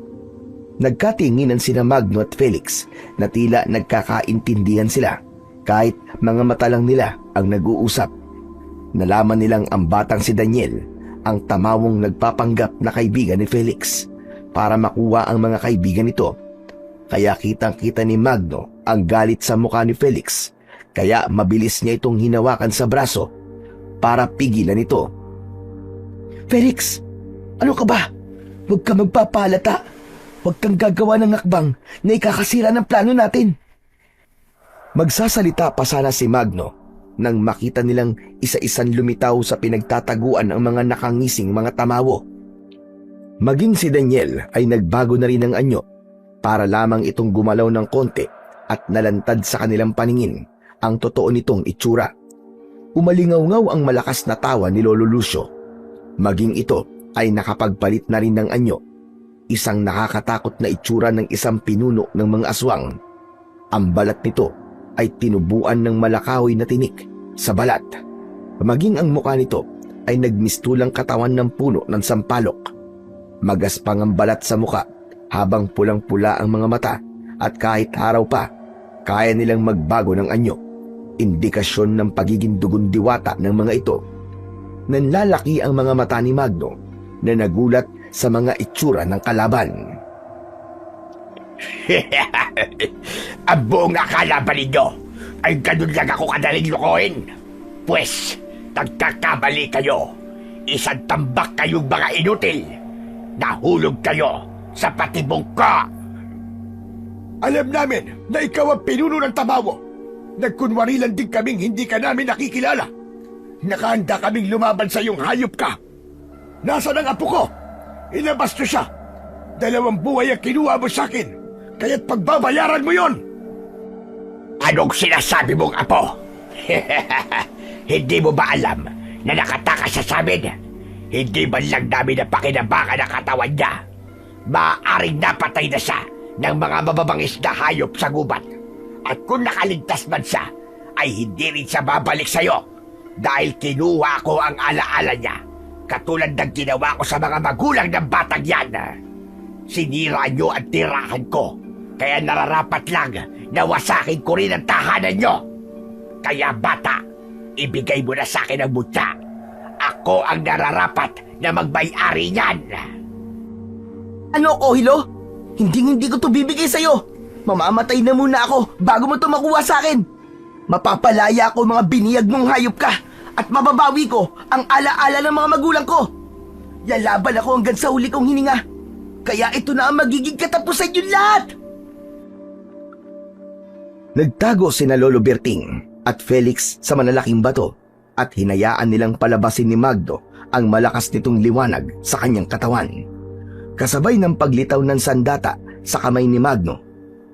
Nagkatinginan sina Magno at Felix na tila nagkakaintindihan sila. Kahit mga mata lang nila ang nag-uusap, nalaman nilang ang batang si Daniel ang tamawong nagpapanggap na kaibigan ni Felix para makuha ang mga kaibigan nito. Kaya kitang-kita ni Magno ang galit sa mukha ni Felix, kaya mabilis niya itong hinawakan sa braso para pigilan ito. Felix, ano ka ba? Huwag ka magpapalata. Huwag kang gagawa ng akbang na ikakasira ng plano natin. Magsasalita pa sana si Magno nang makita nilang isa-isang lumitaw sa pinagtataguan ang mga nakangising mga tamawo. Maging si Daniel ay nagbago na rin ng anyo para lamang itong gumalaw ng konti at nalantad sa kanilang paningin ang totoo nitong itsura. Umalingaw-ngaw ang malakas na tawa ni Lolo Lucio. Maging ito ay nakapagpalit na rin ng anyo. Isang nakakatakot na itsura ng isang pinuno ng mga aswang. Ang balat nito ay tinubuan ng malakahoy na tinik sa balat. Maging ang mukha nito ay nagmistulang katawan ng puno ng sampalok. Magaspang ang balat sa mukha habang pulang-pula ang mga mata at kahit araw pa, kaya nilang magbago ng anyo. Indikasyon ng pagiging dugon diwata ng mga ito. Nanlalaki ang mga mata ni Magno na nagulat sa mga itsura ng kalaban. Ang buong akala ba ninyo ay ganun lang ako kadaling lokohin? Pwes, nagkakamali kayo. Isang tambak kayong mga inutil. Nahulog kayo sa patibong ko. Alam namin na ikaw ang pinuno ng Tamawo. Nagkunwari lang din kaming hindi ka namin nakikilala. Nakahanda kaming lumaban sa iyong hayop ka. Nasaan ang apo ko? Ilabas niyo siya. 2 buhay ang kinuha mo sa akin. Kaya't pagbabayaran mo yon. Anong sinasabi mong apo? Hindi mo ba alam na nakatakas sa amin? Hindi man lang namin napakinabangan ang katawan niya. Maaaring napatay na siya ng mga mababangis na hayop sa gubat. At kung nakaligtas man siya, ay hindi rin siya babalik sa'yo dahil kinuha ko ang alaala niya, katulad ng ginawa ko sa mga magulang ng batang yan. Sinira niyo ang tirahan ko, kaya nararapat lang na wasakin ko rin ang tahanan niyo. Kaya bata, ibigay mo na sa akin ang mutya. Ako ang nararapat na magmay-ari niyan. Ano, Ohilo? Hindi ko to bibigay sa'yo. Mamamatay na muna ako bago mo to makuha sa akin. Mapapalaya ko mga biniyag mong hayop ka at mababawi ko ang alaala ng mga magulang ko. Lalaban ako hanggang sa huli kong hininga. Kaya ito na ang magiging katapusan yun lahat. Nagtago sina Lolo Berting at Felix sa malalaking bato at hinayaan nilang palabasin ni Magno ang malakas nitong liwanag sa kanyang katawan. Kasabay ng paglitaw ng sandata sa kamay ni Magno,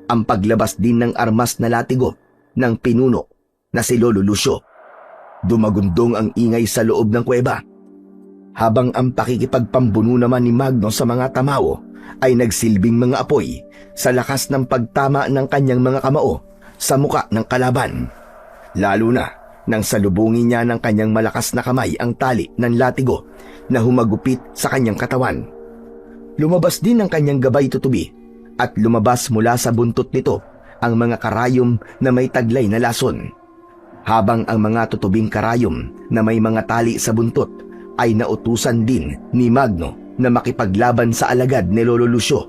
ang paglabas din ng armas na latigo ng pinuno na si Lolo Lucio. Dumagundong ang ingay sa loob ng kuweba, habang ang pakikipagpambuno naman ni Magno sa mga tamawo ay nagsilbing mga apoy sa lakas ng pagtama ng kanyang mga kamao sa muka ng kalaban. Lalo na nang salubungin niya ng kanyang malakas na kamay ang tali ng latigo na humagupit sa kanyang katawan. Lumabas din ang kanyang gabay tutubi at lumabas mula sa buntot nito ang mga karayom na may taglay na lason. Habang ang mga tutubing karayom na may mga tali sa buntot ay nautusan din ni Magno na makipaglaban sa alagad ni Lolo Lucio.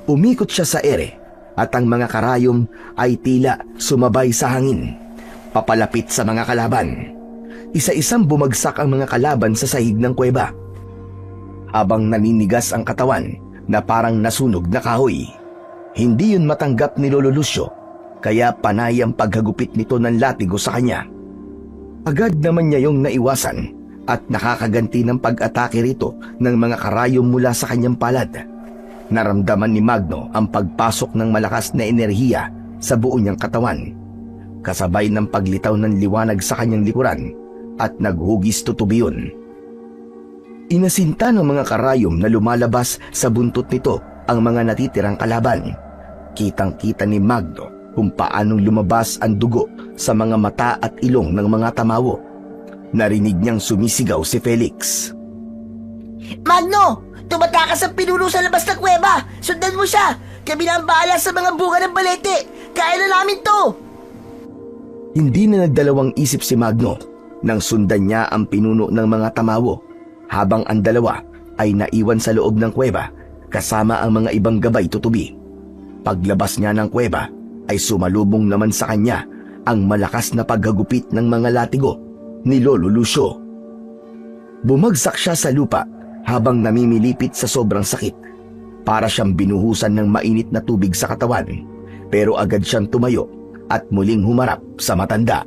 Umikot siya sa ere at ang mga karayom ay tila sumabay sa hangin, papalapit sa mga kalaban. Isa-isang bumagsak ang mga kalaban sa sahig ng kuweba, habang naninigas ang katawan na parang nasunog na kahoy. Hindi yun matanggap ni Lolo Lucio, kaya panay ang paghagupit nito ng latigo sa kanya. Agad naman niya yung naiwasan at nakakaganti ng pag-atake rito ng mga karayom mula sa kanyang palad. Naramdaman ni Magno ang pagpasok ng malakas na enerhiya sa buo niyang katawan, kasabay ng paglitaw ng liwanag sa kanyang likuran at naghugis tutubi yun. Inasinta ng mga karayom na lumalabas sa buntot nito ang mga natitirang kalaban. Kitang-kita ni Magno kung paanong lumabas ang dugo sa mga mata at ilong ng mga tamawo. Narinig niyang sumisigaw si Felix. Magno! Tumatakas ang pinuno sa labas ng kuweba! Sundan mo siya! Kami na ang bahala sa mga bunga ng balete! Kaya na namin to! Hindi na nagdalawang isip si Magno nang sundan niya ang pinuno ng mga tamawo habang ang dalawa ay naiwan sa loob ng kuweba kasama ang mga ibang gabay tutubi. Paglabas niya ng kuweba ay sumalubong naman sa kanya ang malakas na paghagupit ng mga latigo ni Lolo Lucio. Bumagsak siya sa lupa habang namimilipit sa sobrang sakit. Para siyang binuhusan ng mainit na tubig sa katawan, pero agad siyang tumayo at muling humarap sa matanda.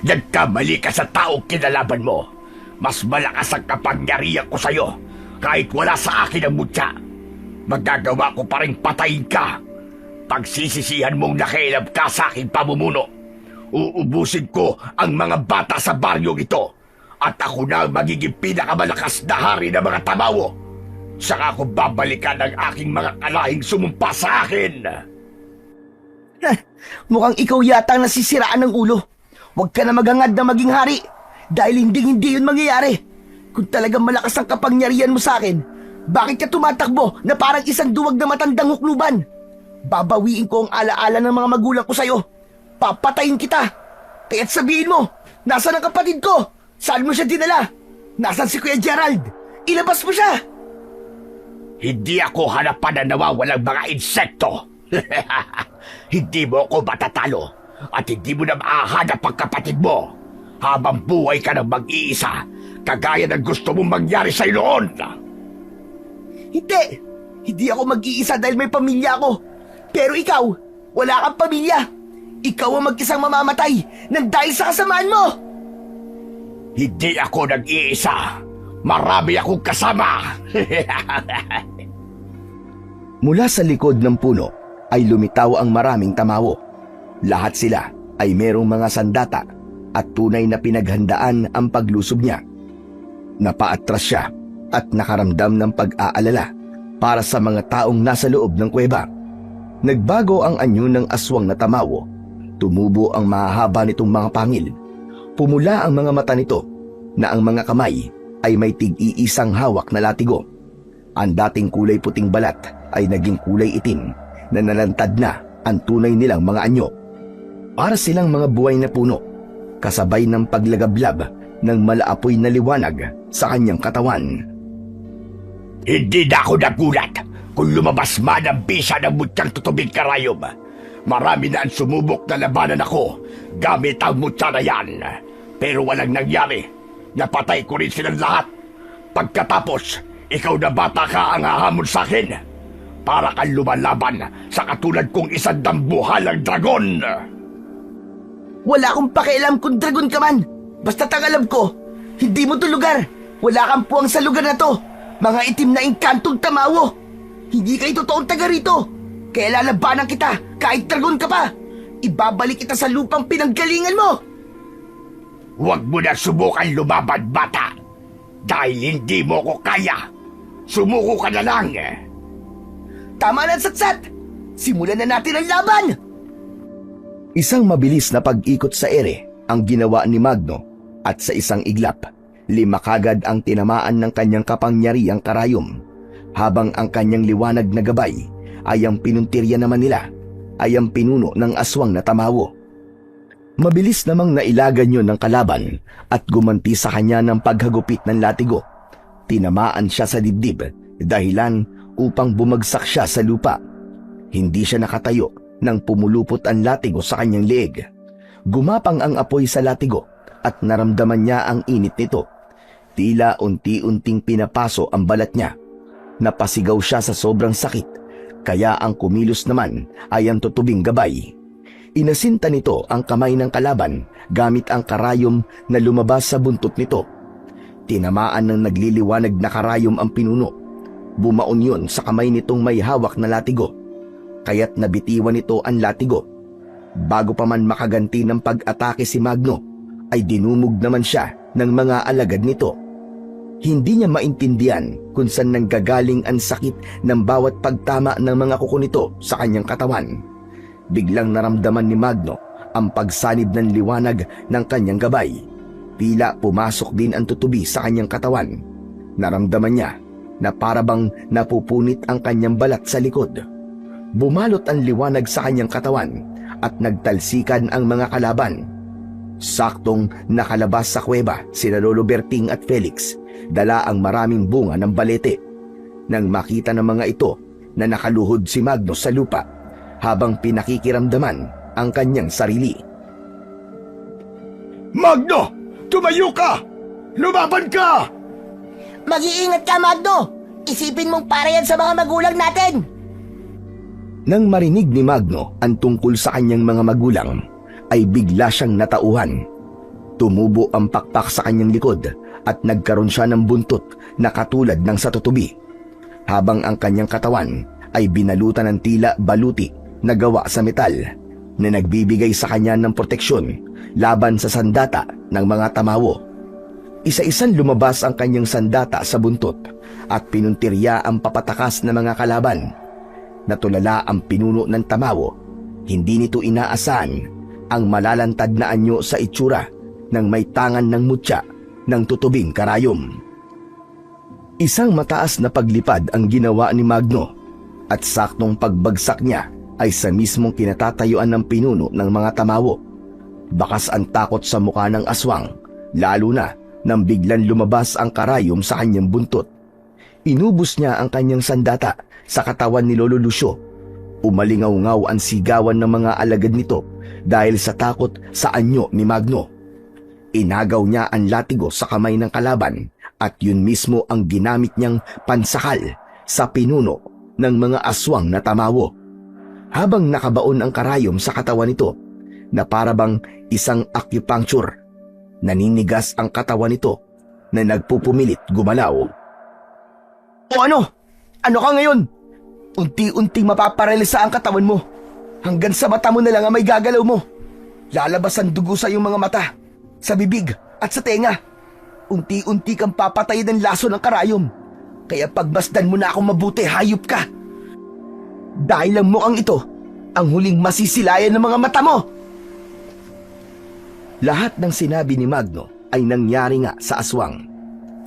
Nagkamali ka sa taong kinalaban mo. Mas malakas ang kapangyarihan ko sa'yo kahit wala sa akin ang mutya. Magagawa ko pa rin patayin ka. Pagsisisihan mong nakialam ka sa aking pamumuno. Uubusin ko ang mga bata sa baryong ito at ako na ang magiging pinakamalakas na hari ng mga tamawo. Saka ako babalikan ang aking mga kalahing sumumpa sa akin. Mukhang ikaw yata ang nasisiraan ng ulo. Huwag ka na magangad na maging hari dahil hindi yun mangyayari. Kung talagang malakas ang kapangyarihan mo sa akin, bakit ka tumatakbo na parang isang duwag na matandang hukluban? Babawiin ko ang alaala ng mga magulang ko sa'yo. Papatayin kita. Kaya't sabihin mo, nasaan ang kapatid ko? Saan mo siya dinala? Nasaan si Kuya Gerald? Ilabas mo siya! Hindi ako hanapan na nawawalang mga insekto. Hindi mo ako matatalo at hindi mo na maahanap ang kapatid mo habang buhay ka ng mag-iisa kagaya ng gusto mong mangyari sa'yo noon. Hindi! Hindi ako mag-iisa dahil may pamilya ako. Pero ikaw, wala kang pamilya. Ikaw ang mag-isang mamamatay nang dahil sa kasamaan mo! Hindi ako nag-iisa. Marami akong kasama. Mula sa likod ng puno ay lumitaw ang maraming tamawo. Lahat sila ay merong mga sandata at tunay na pinaghandaan ang paglusob niya. Napaatras siya at nakaramdam ng pag-aalala para sa mga taong nasa loob ng kuweba. Nagbago ang anyo ng aswang na tamawo. Tumubo ang mahahaba nitong mga pangil. Pumula ang mga mata nito na ang mga kamay ay may tig-iisang hawak na latigo. Ang dating kulay puting balat ay naging kulay itim na nalantad na ang tunay nilang mga anyo. Para silang mga buhay na puno, kasabay ng paglagablab ng malaapoy na liwanag sa kanyang katawan. Hindi na ako nagulat kung lumabas man ang bisa ng mutyang tutubig karayom. Marami na ang sumubok na labanan ako gamit ang mutya na yan. Pero walang nangyari. Napatay ko rin silang lahat. Pagkatapos, ikaw na bata ka ang hahamon sa akin. Para kang lumalaban sa katulad kong isang dambuhalang dragon. Wala akong pakialam kung dragon ka man. Basta't ang alam ko, hindi mo to lugar. Wala kang puwang sa lugar na to. Mga itim na inkantong tamawo. Hindi kayo totoong taga rito. Kaya lalabanan kita kahit dragon ka pa. Ibabalik kita sa lupang pinanggalingan mo. Huwag mo na subukan lumaban, bata. Dahil hindi mo ko kaya. Sumuko ka na lang. Tama na, Satsat. Simulan na natin ang laban. Isang mabilis na pag-ikot sa ere ang ginawa ni Magno at sa isang iglap, 5 kagad ang tinamaan ng kanyang kapangyarihang karayom, habang ang kanyang liwanag na gabay ay ang pinuntirya naman nila ay ang pinuno ng aswang na tamawo. Mabilis namang nailagan yun ng kalaban at gumanti sa kanya ng paghagupit ng latigo. Tinamaan siya sa dibdib, dahilan upang bumagsak siya sa lupa. Hindi siya nakatayo nang pumulupot ang latigo sa kanyang leeg. Gumapang ang apoy sa latigo at naramdaman niya ang init nito. Tila unti-unting pinapaso ang balat niya. Napasigaw siya sa sobrang sakit, kaya ang kumilos naman ay ang tutubing gabay. Inasinta nito ang kamay ng kalaban gamit ang karayom na lumabas sa buntot nito. Tinamaan ng nagliliwanag na karayom ang pinuno. Bumaon yun sa kamay nitong may hawak na latigo, kaya't nabitiwan nito ang latigo. Bago pa man makaganti ng pag-atake si Magno, ay dinumog naman siya ng mga alagad nito. Hindi niya maintindihan kung saan nanggagaling ang sakit ng bawat pagtama ng mga kuko nito sa kanyang katawan. Biglang naramdaman ni Magno ang pagsanib ng liwanag ng kanyang gabay. Tila pumasok din ang tutubi sa kanyang katawan. Naramdaman niya na parabang napupunit ang kanyang balat sa likod. Bumalot ang liwanag sa kanyang katawan at nagtalsikan ang mga kalaban. Saktong nakalabas sa kuweba sina Lolo Berting at Felix, dala ang maraming bunga ng balete. Nang makita ng mga ito na nakaluhod si Magno sa lupa habang pinakikiramdaman ang kanyang sarili. Magno! Tumayo ka! Lumaban ka! Mag-iingat ka, Magno! Isipin mong para yan sa mga magulang natin! Nang marinig ni Magno ang tungkol sa kanyang mga magulang, ay bigla siyang natauhan. Tumubo ang pakpak sa kanyang likod at nagkaroon siya ng buntot na katulad ng sa tutubi, habang ang kanyang katawan ay binalutan ng tila baluti na gawa sa metal na nagbibigay sa kanya ng proteksyon laban sa sandata ng mga tamawo. Isa-isang lumabas ang kanyang sandata sa buntot at pinuntirya ang papatakas na mga kalaban. Natulala ang pinuno ng tamawo. Hindi nito inaasahan ang malalantad na anyo sa itsura ng may tangan ng mutya ng tutubing karayom. Isang mataas na paglipad ang ginawa ni Magno at saktong pagbagsak niya ay sa mismong kinatatayuan ng pinuno ng mga tamawo. Bakas ang takot sa mukha ng aswang, lalo na nang biglang lumabas ang karayom sa kanyang buntot. Inubos niya ang kanyang sandata sa katawan ni Lolo Lucio. Umalingaw-ngaw ang sigawan ng mga alagad nito dahil sa takot sa anyo ni Magno. Inagaw niya ang latigo sa kamay ng kalaban at yun mismo ang ginamit niyang pansakal sa pinuno ng mga aswang na tamawo. Habang nakabaon ang karayom sa katawan nito na parabang isang acupuncture, naninigas ang katawan nito na nagpupumilit gumalaw. O ano? Ano ka ngayon? Unti-unting mapaparalisa ang katawan mo. Hanggang sa mata mo na lang ang may gagalaw mo. Lalabas ang dugo sa iyong mga mata, sa bibig at sa tenga. Unti-unti kang papatayin ng laso ng karayom. Kaya pagmasdan mo na akong mabuti, hayop ka. Dahil ang mukhang ito, ang huling masisilayan ng mga mata mo. Lahat ng sinabi ni Magno ay nangyari nga sa aswang.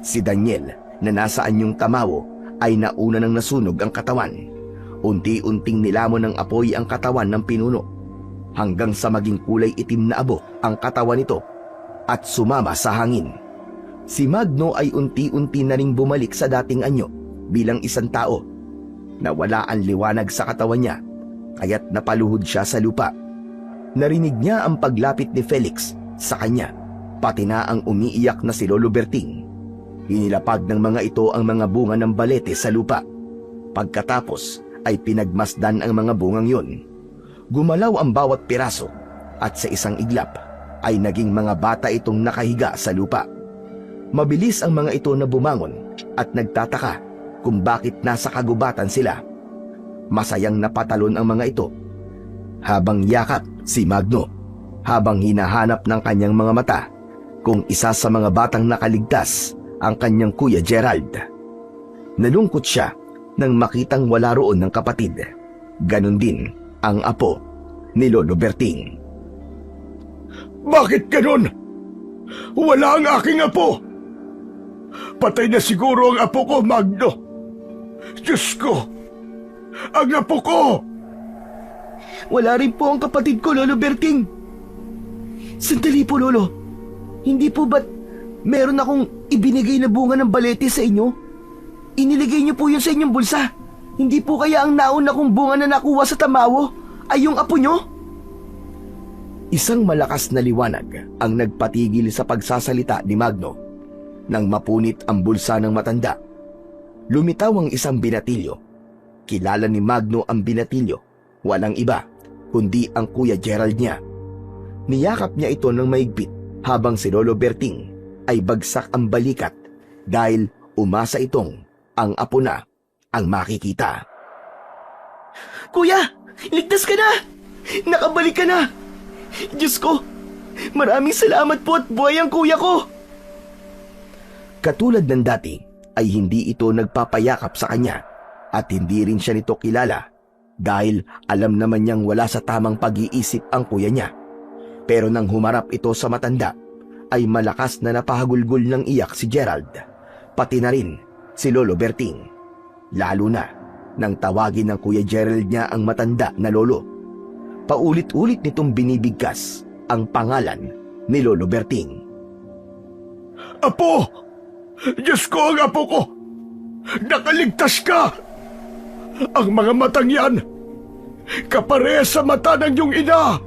Si Daniel na nasa anyong tamawo ay nauna nang nasunog ang katawan. Unti-unting nilamon ng apoy ang katawan ng pinuno hanggang sa maging kulay itim na abo ang katawan nito at sumama sa hangin. Si Magno ay unti-unti na ring bumalik sa dating anyo bilang isang tao. Nawala ang liwanag sa katawan niya kaya't napaluhod siya sa lupa. Narinig niya ang paglapit ni Felix sa kanya, pati na ang umiiyak na si Lolo Berting. Inilapag ng mga ito ang mga bunga ng balete sa lupa. Pagkatapos ay pinagmasdan ang mga bungang yon. Gumalaw ang bawat piraso at sa isang iglap ay naging mga bata itong nakahiga sa lupa. Mabilis ang mga ito na bumangon at nagtataka kung bakit nasa kagubatan sila. Masayang napatalon ang mga ito habang yakap si Magno, habang hinahanap ng kanyang mga mata kung isa sa mga batang nakaligtas ang kanyang kuya Gerald. Nalungkot siya nang makitang wala roon ng kapatid. Ganon din ang apo ni Lolo Berting. Bakit ganun? Wala ang aking apo. Patay na siguro ang apo ko, Magno. Diyos ko! Ang apo ko! Wala rin po ang kapatid ko, Lolo Berting. Sandali po, Lolo. Hindi po ba't meron akong ibinigay na bunga ng balete sa inyo? Iniligay niyo po yun sa inyong bulsa. Hindi po kaya ang nauna kong bunga na nakuha sa tamawo ay yung apo niyo? Isang malakas na liwanag ang nagpatigil sa pagsasalita ni Magno. Nang mapunit ang bulsa ng matanda, lumitaw ang isang binatilyo. Kilala ni Magno ang binatilyo. Walang iba kundi ang kuya Gerald niya. Niyakap niya ito ng maigpit habang si Lolo Berting ay bagsak ang balikat dahil umasa itong ang apo na ang makikita. Kuya, ligtas ka na! Nakabalik ka na! Diyos ko, maraming salamat po at buhay ang kuya ko! Katulad ng dati ay hindi ito nagpapayakap sa kanya at hindi rin siya nito kilala dahil alam naman niyang wala sa tamang pag-iisip ang kuya niya. Pero nang humarap ito sa matanda ay malakas na napahagulgol ng iyak si Gerald, pati na rin si Lolo Berting. Lalo na nang tawagin ng Kuya Gerald niya ang matanda na lolo. Paulit-ulit nitong binibigkas ang pangalan ni Lolo Berting. Apo! Diyos ko ang apo ko! Nakaligtas ka! Ang mga matang yan, kaparehas sa mata ng iyong ina!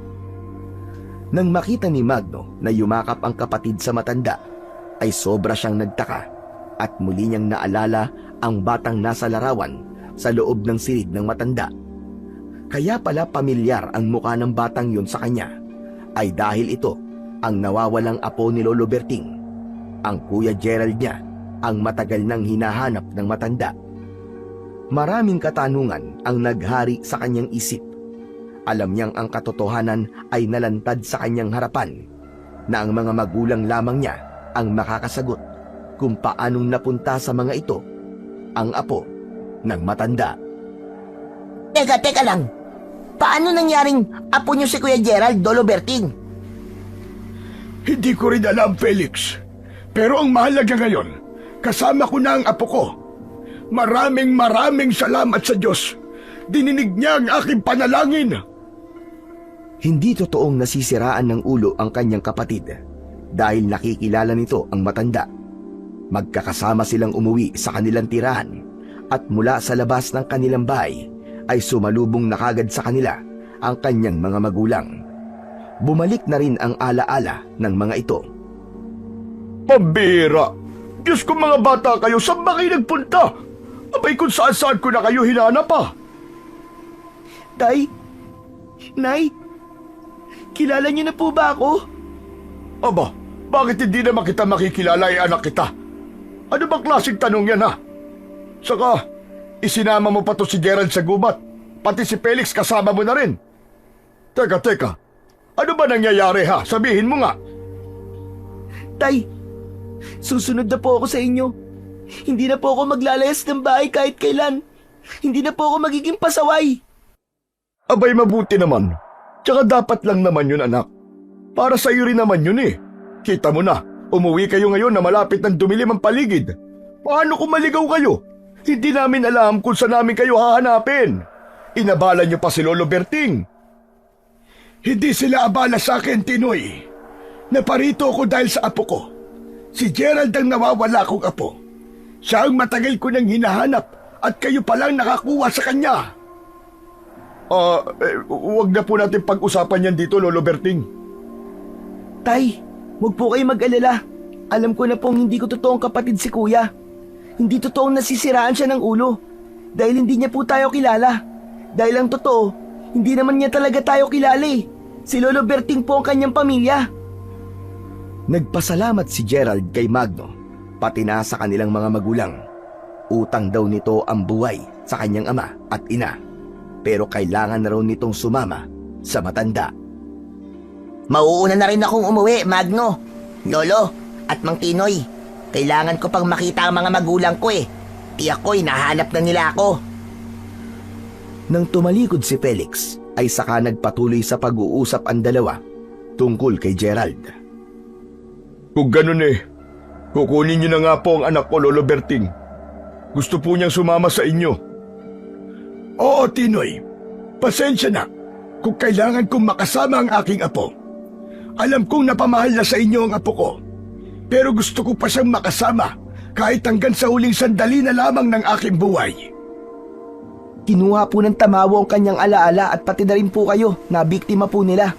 Nang makita ni Magno na yumakap ang kapatid sa matanda, ay sobra siyang nagtaka at muli niyang naalala ang batang nasa larawan sa loob ng silid ng matanda. Kaya pala pamilyar ang mukha ng batang yun sa kanya, ay dahil ito ang nawawalang apo ni Lolo Berting, ang Kuya Gerald niya, ang matagal nang hinahanap ng matanda. Maraming katanungan ang naghari sa kanyang isip. Alam niyang ang katotohanan ay nalantad sa kanyang harapan, na ang mga magulang lamang niya ang makakasagot kung paanong napunta sa mga ito ang apo ng matanda. Teka lang. Paano nangyaring apo niyo si Kuya Gerald, Lolo Berting? Hindi ko rin alam, Felix. Pero ang mahalaga ngayon, kasama ko na ang apo ko. Maraming salamat sa Diyos. Dininig niya ang aking panalangin. Hindi totoong nasisiraan ng ulo ang kanyang kapatid dahil nakikilala nito ang matanda. Magkakasama silang umuwi sa kanilang tirahan at mula sa labas ng kanilang bahay ay sumalubong na kagad sa kanila ang kanyang mga magulang. Bumalik na rin ang alaala ng mga ito. Pambira! Diyos ko mga bata kayo, saan ba kayo nagpunta? Abay kung saan ko na kayo hinanap pa. Tay? Nay? Kilala niyo na po ba ako? Aba, bakit hindi naman kita makikilala anak kita? Ano bang klaseng tanong yan ha? Saka, isinama mo pa to si Gerald sa gubat. Pati si Felix kasama mo na rin. Teka. Ano ba nangyayari ha? Sabihin mo nga. Tay, susunod na po ako sa inyo. Hindi na po ako maglalayas ng bahay kahit kailan. Hindi na po ako magiging pasaway. Abay mabuti naman. Tsaka dapat lang naman yun anak. Para sa iyo rin naman yun eh. Kita mo na, umuwi kayo ngayon na malapit ng dumilim ang paligid. Paano kung maligaw kayo? Hindi namin alam kung saan namin kayo hahanapin. Inabala niyo pa si Lolo Berting. Hindi sila abala sa akin, Tinoy. Naparito ako dahil sa apo ko. Si Gerald ang nawawala kong apo. Siya ang matagal ko nang hinahanap at kayo palang nakakuha sa kanya. Huwag na po natin pag-usapan yan dito, Lolo Berting. Tay, huwag po kayo mag-alala. Alam ko na pong hindi ko totoong kapatid si Kuya. Hindi totoong nasisiraan siya ng ulo. Dahil hindi niya po tayo kilala. Dahil ang totoo, hindi naman niya talaga tayo kilala eh. Si Lolo Berting po ang kanyang pamilya. Nagpasalamat si Gerald kay Magno, pati na sa kanilang mga magulang. Utang daw nito ang buhay sa kanyang ama at ina. Pero kailangan na raw nitong sumama sa matanda. Mauuna na rin akong umuwi, Magno, Lolo, at Mang Tinoy. Kailangan ko pang makita ang mga magulang ko eh. Tiyak ko, hinahanap na nila ako. Nang tumalikod si Felix, ay saka nagpatuloy sa pag-uusap ang dalawa tungkol kay Gerald. Kung ganun eh, kukunin niyo na nga po ang anak ko, Lolo Berting. Gusto po niyang sumama sa inyo. Oo, Tinoy. Pasensya na kung kailangan kong makasama ang aking apo. Alam kong napamahal na sa inyo ang apo ko. Pero gusto ko pa siyang makasama kahit hanggang sa huling sandali na lamang ng aking buhay. Kinuha po ng tamawo ang kanyang alaala at pati na rin po kayo na biktima po nila.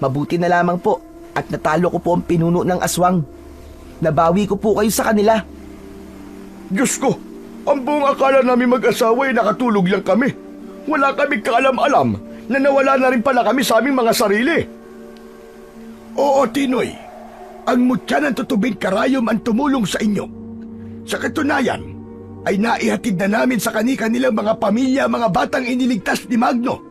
Mabuti na lamang po at natalo ko po ang pinuno ng aswang. Nabawi ko po kayo sa kanila. Diyos ko, ang buong akala namin mag-asawa ay nakatulog lang kami. Wala kaming kaalam-alam na nawala na rin pala kami sa aming mga sarili. Oo, Tinoy. Ang mutya ng tutubing karayom ang tumulong sa inyo. Sa katunayan, ay naihatid na namin sa kanilang mga pamilya mga batang iniligtas ni Magno.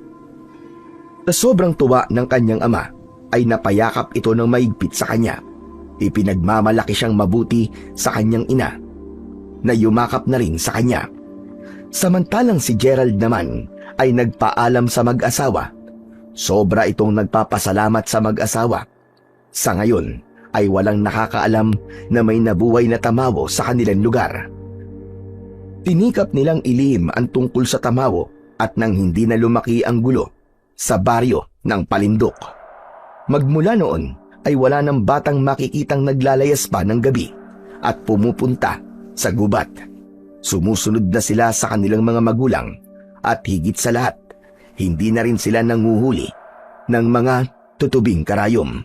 Sa sobrang tuwa ng kanyang ama, ay napayakap ito ng maigpit sa kanya. Ipinagmamalaki siyang mabuti sa kanyang ina, na yumakap na rin sa kanya. Samantalang si Gerald naman ay nagpaalam sa mag-asawa. Sobra itong nagpapasalamat sa mag-asawa. Sa ngayon ay walang nakakaalam na may nabuhay na tamawo sa kanilang lugar. Tinikap nilang ilihim ang tungkol sa Tamawo at nang hindi na lumaki ang gulo sa baryo ng Palindok. Magmula noon ay wala ng batang makikitang naglalayas pa ng gabi at pumupunta sa gubat. Sumusunod na sila sa kanilang mga magulang at higit sa lahat, hindi na rin sila nanguhuli ng mga tutubing karayom.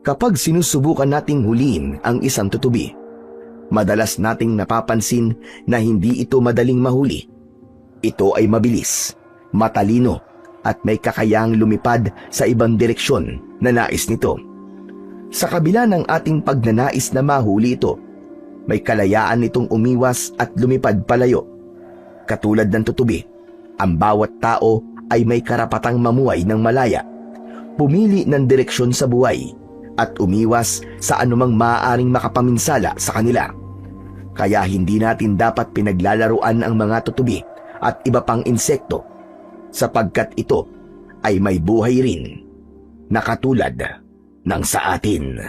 Kapag sinusubukan nating huliin ang isang tutubi, madalas nating napapansin na hindi ito madaling mahuli. Ito ay mabilis, matalino at may kakayahang lumipad sa ibang direksyon na nais nito. Sa kabila ng ating pagnanais na mahuli ito, may kalayaan nitong umiwas at lumipad palayo. Katulad ng tutubi, ang bawat tao ay may karapatang mamuhay ng malaya, pumili ng direksyon sa buhay at umiwas sa anumang maaaring makapaminsala sa kanila. Kaya hindi natin dapat pinaglalaruan ang mga tutubi at iba pang insekto sapagkat ito ay may buhay rin na katulad ng sa atin.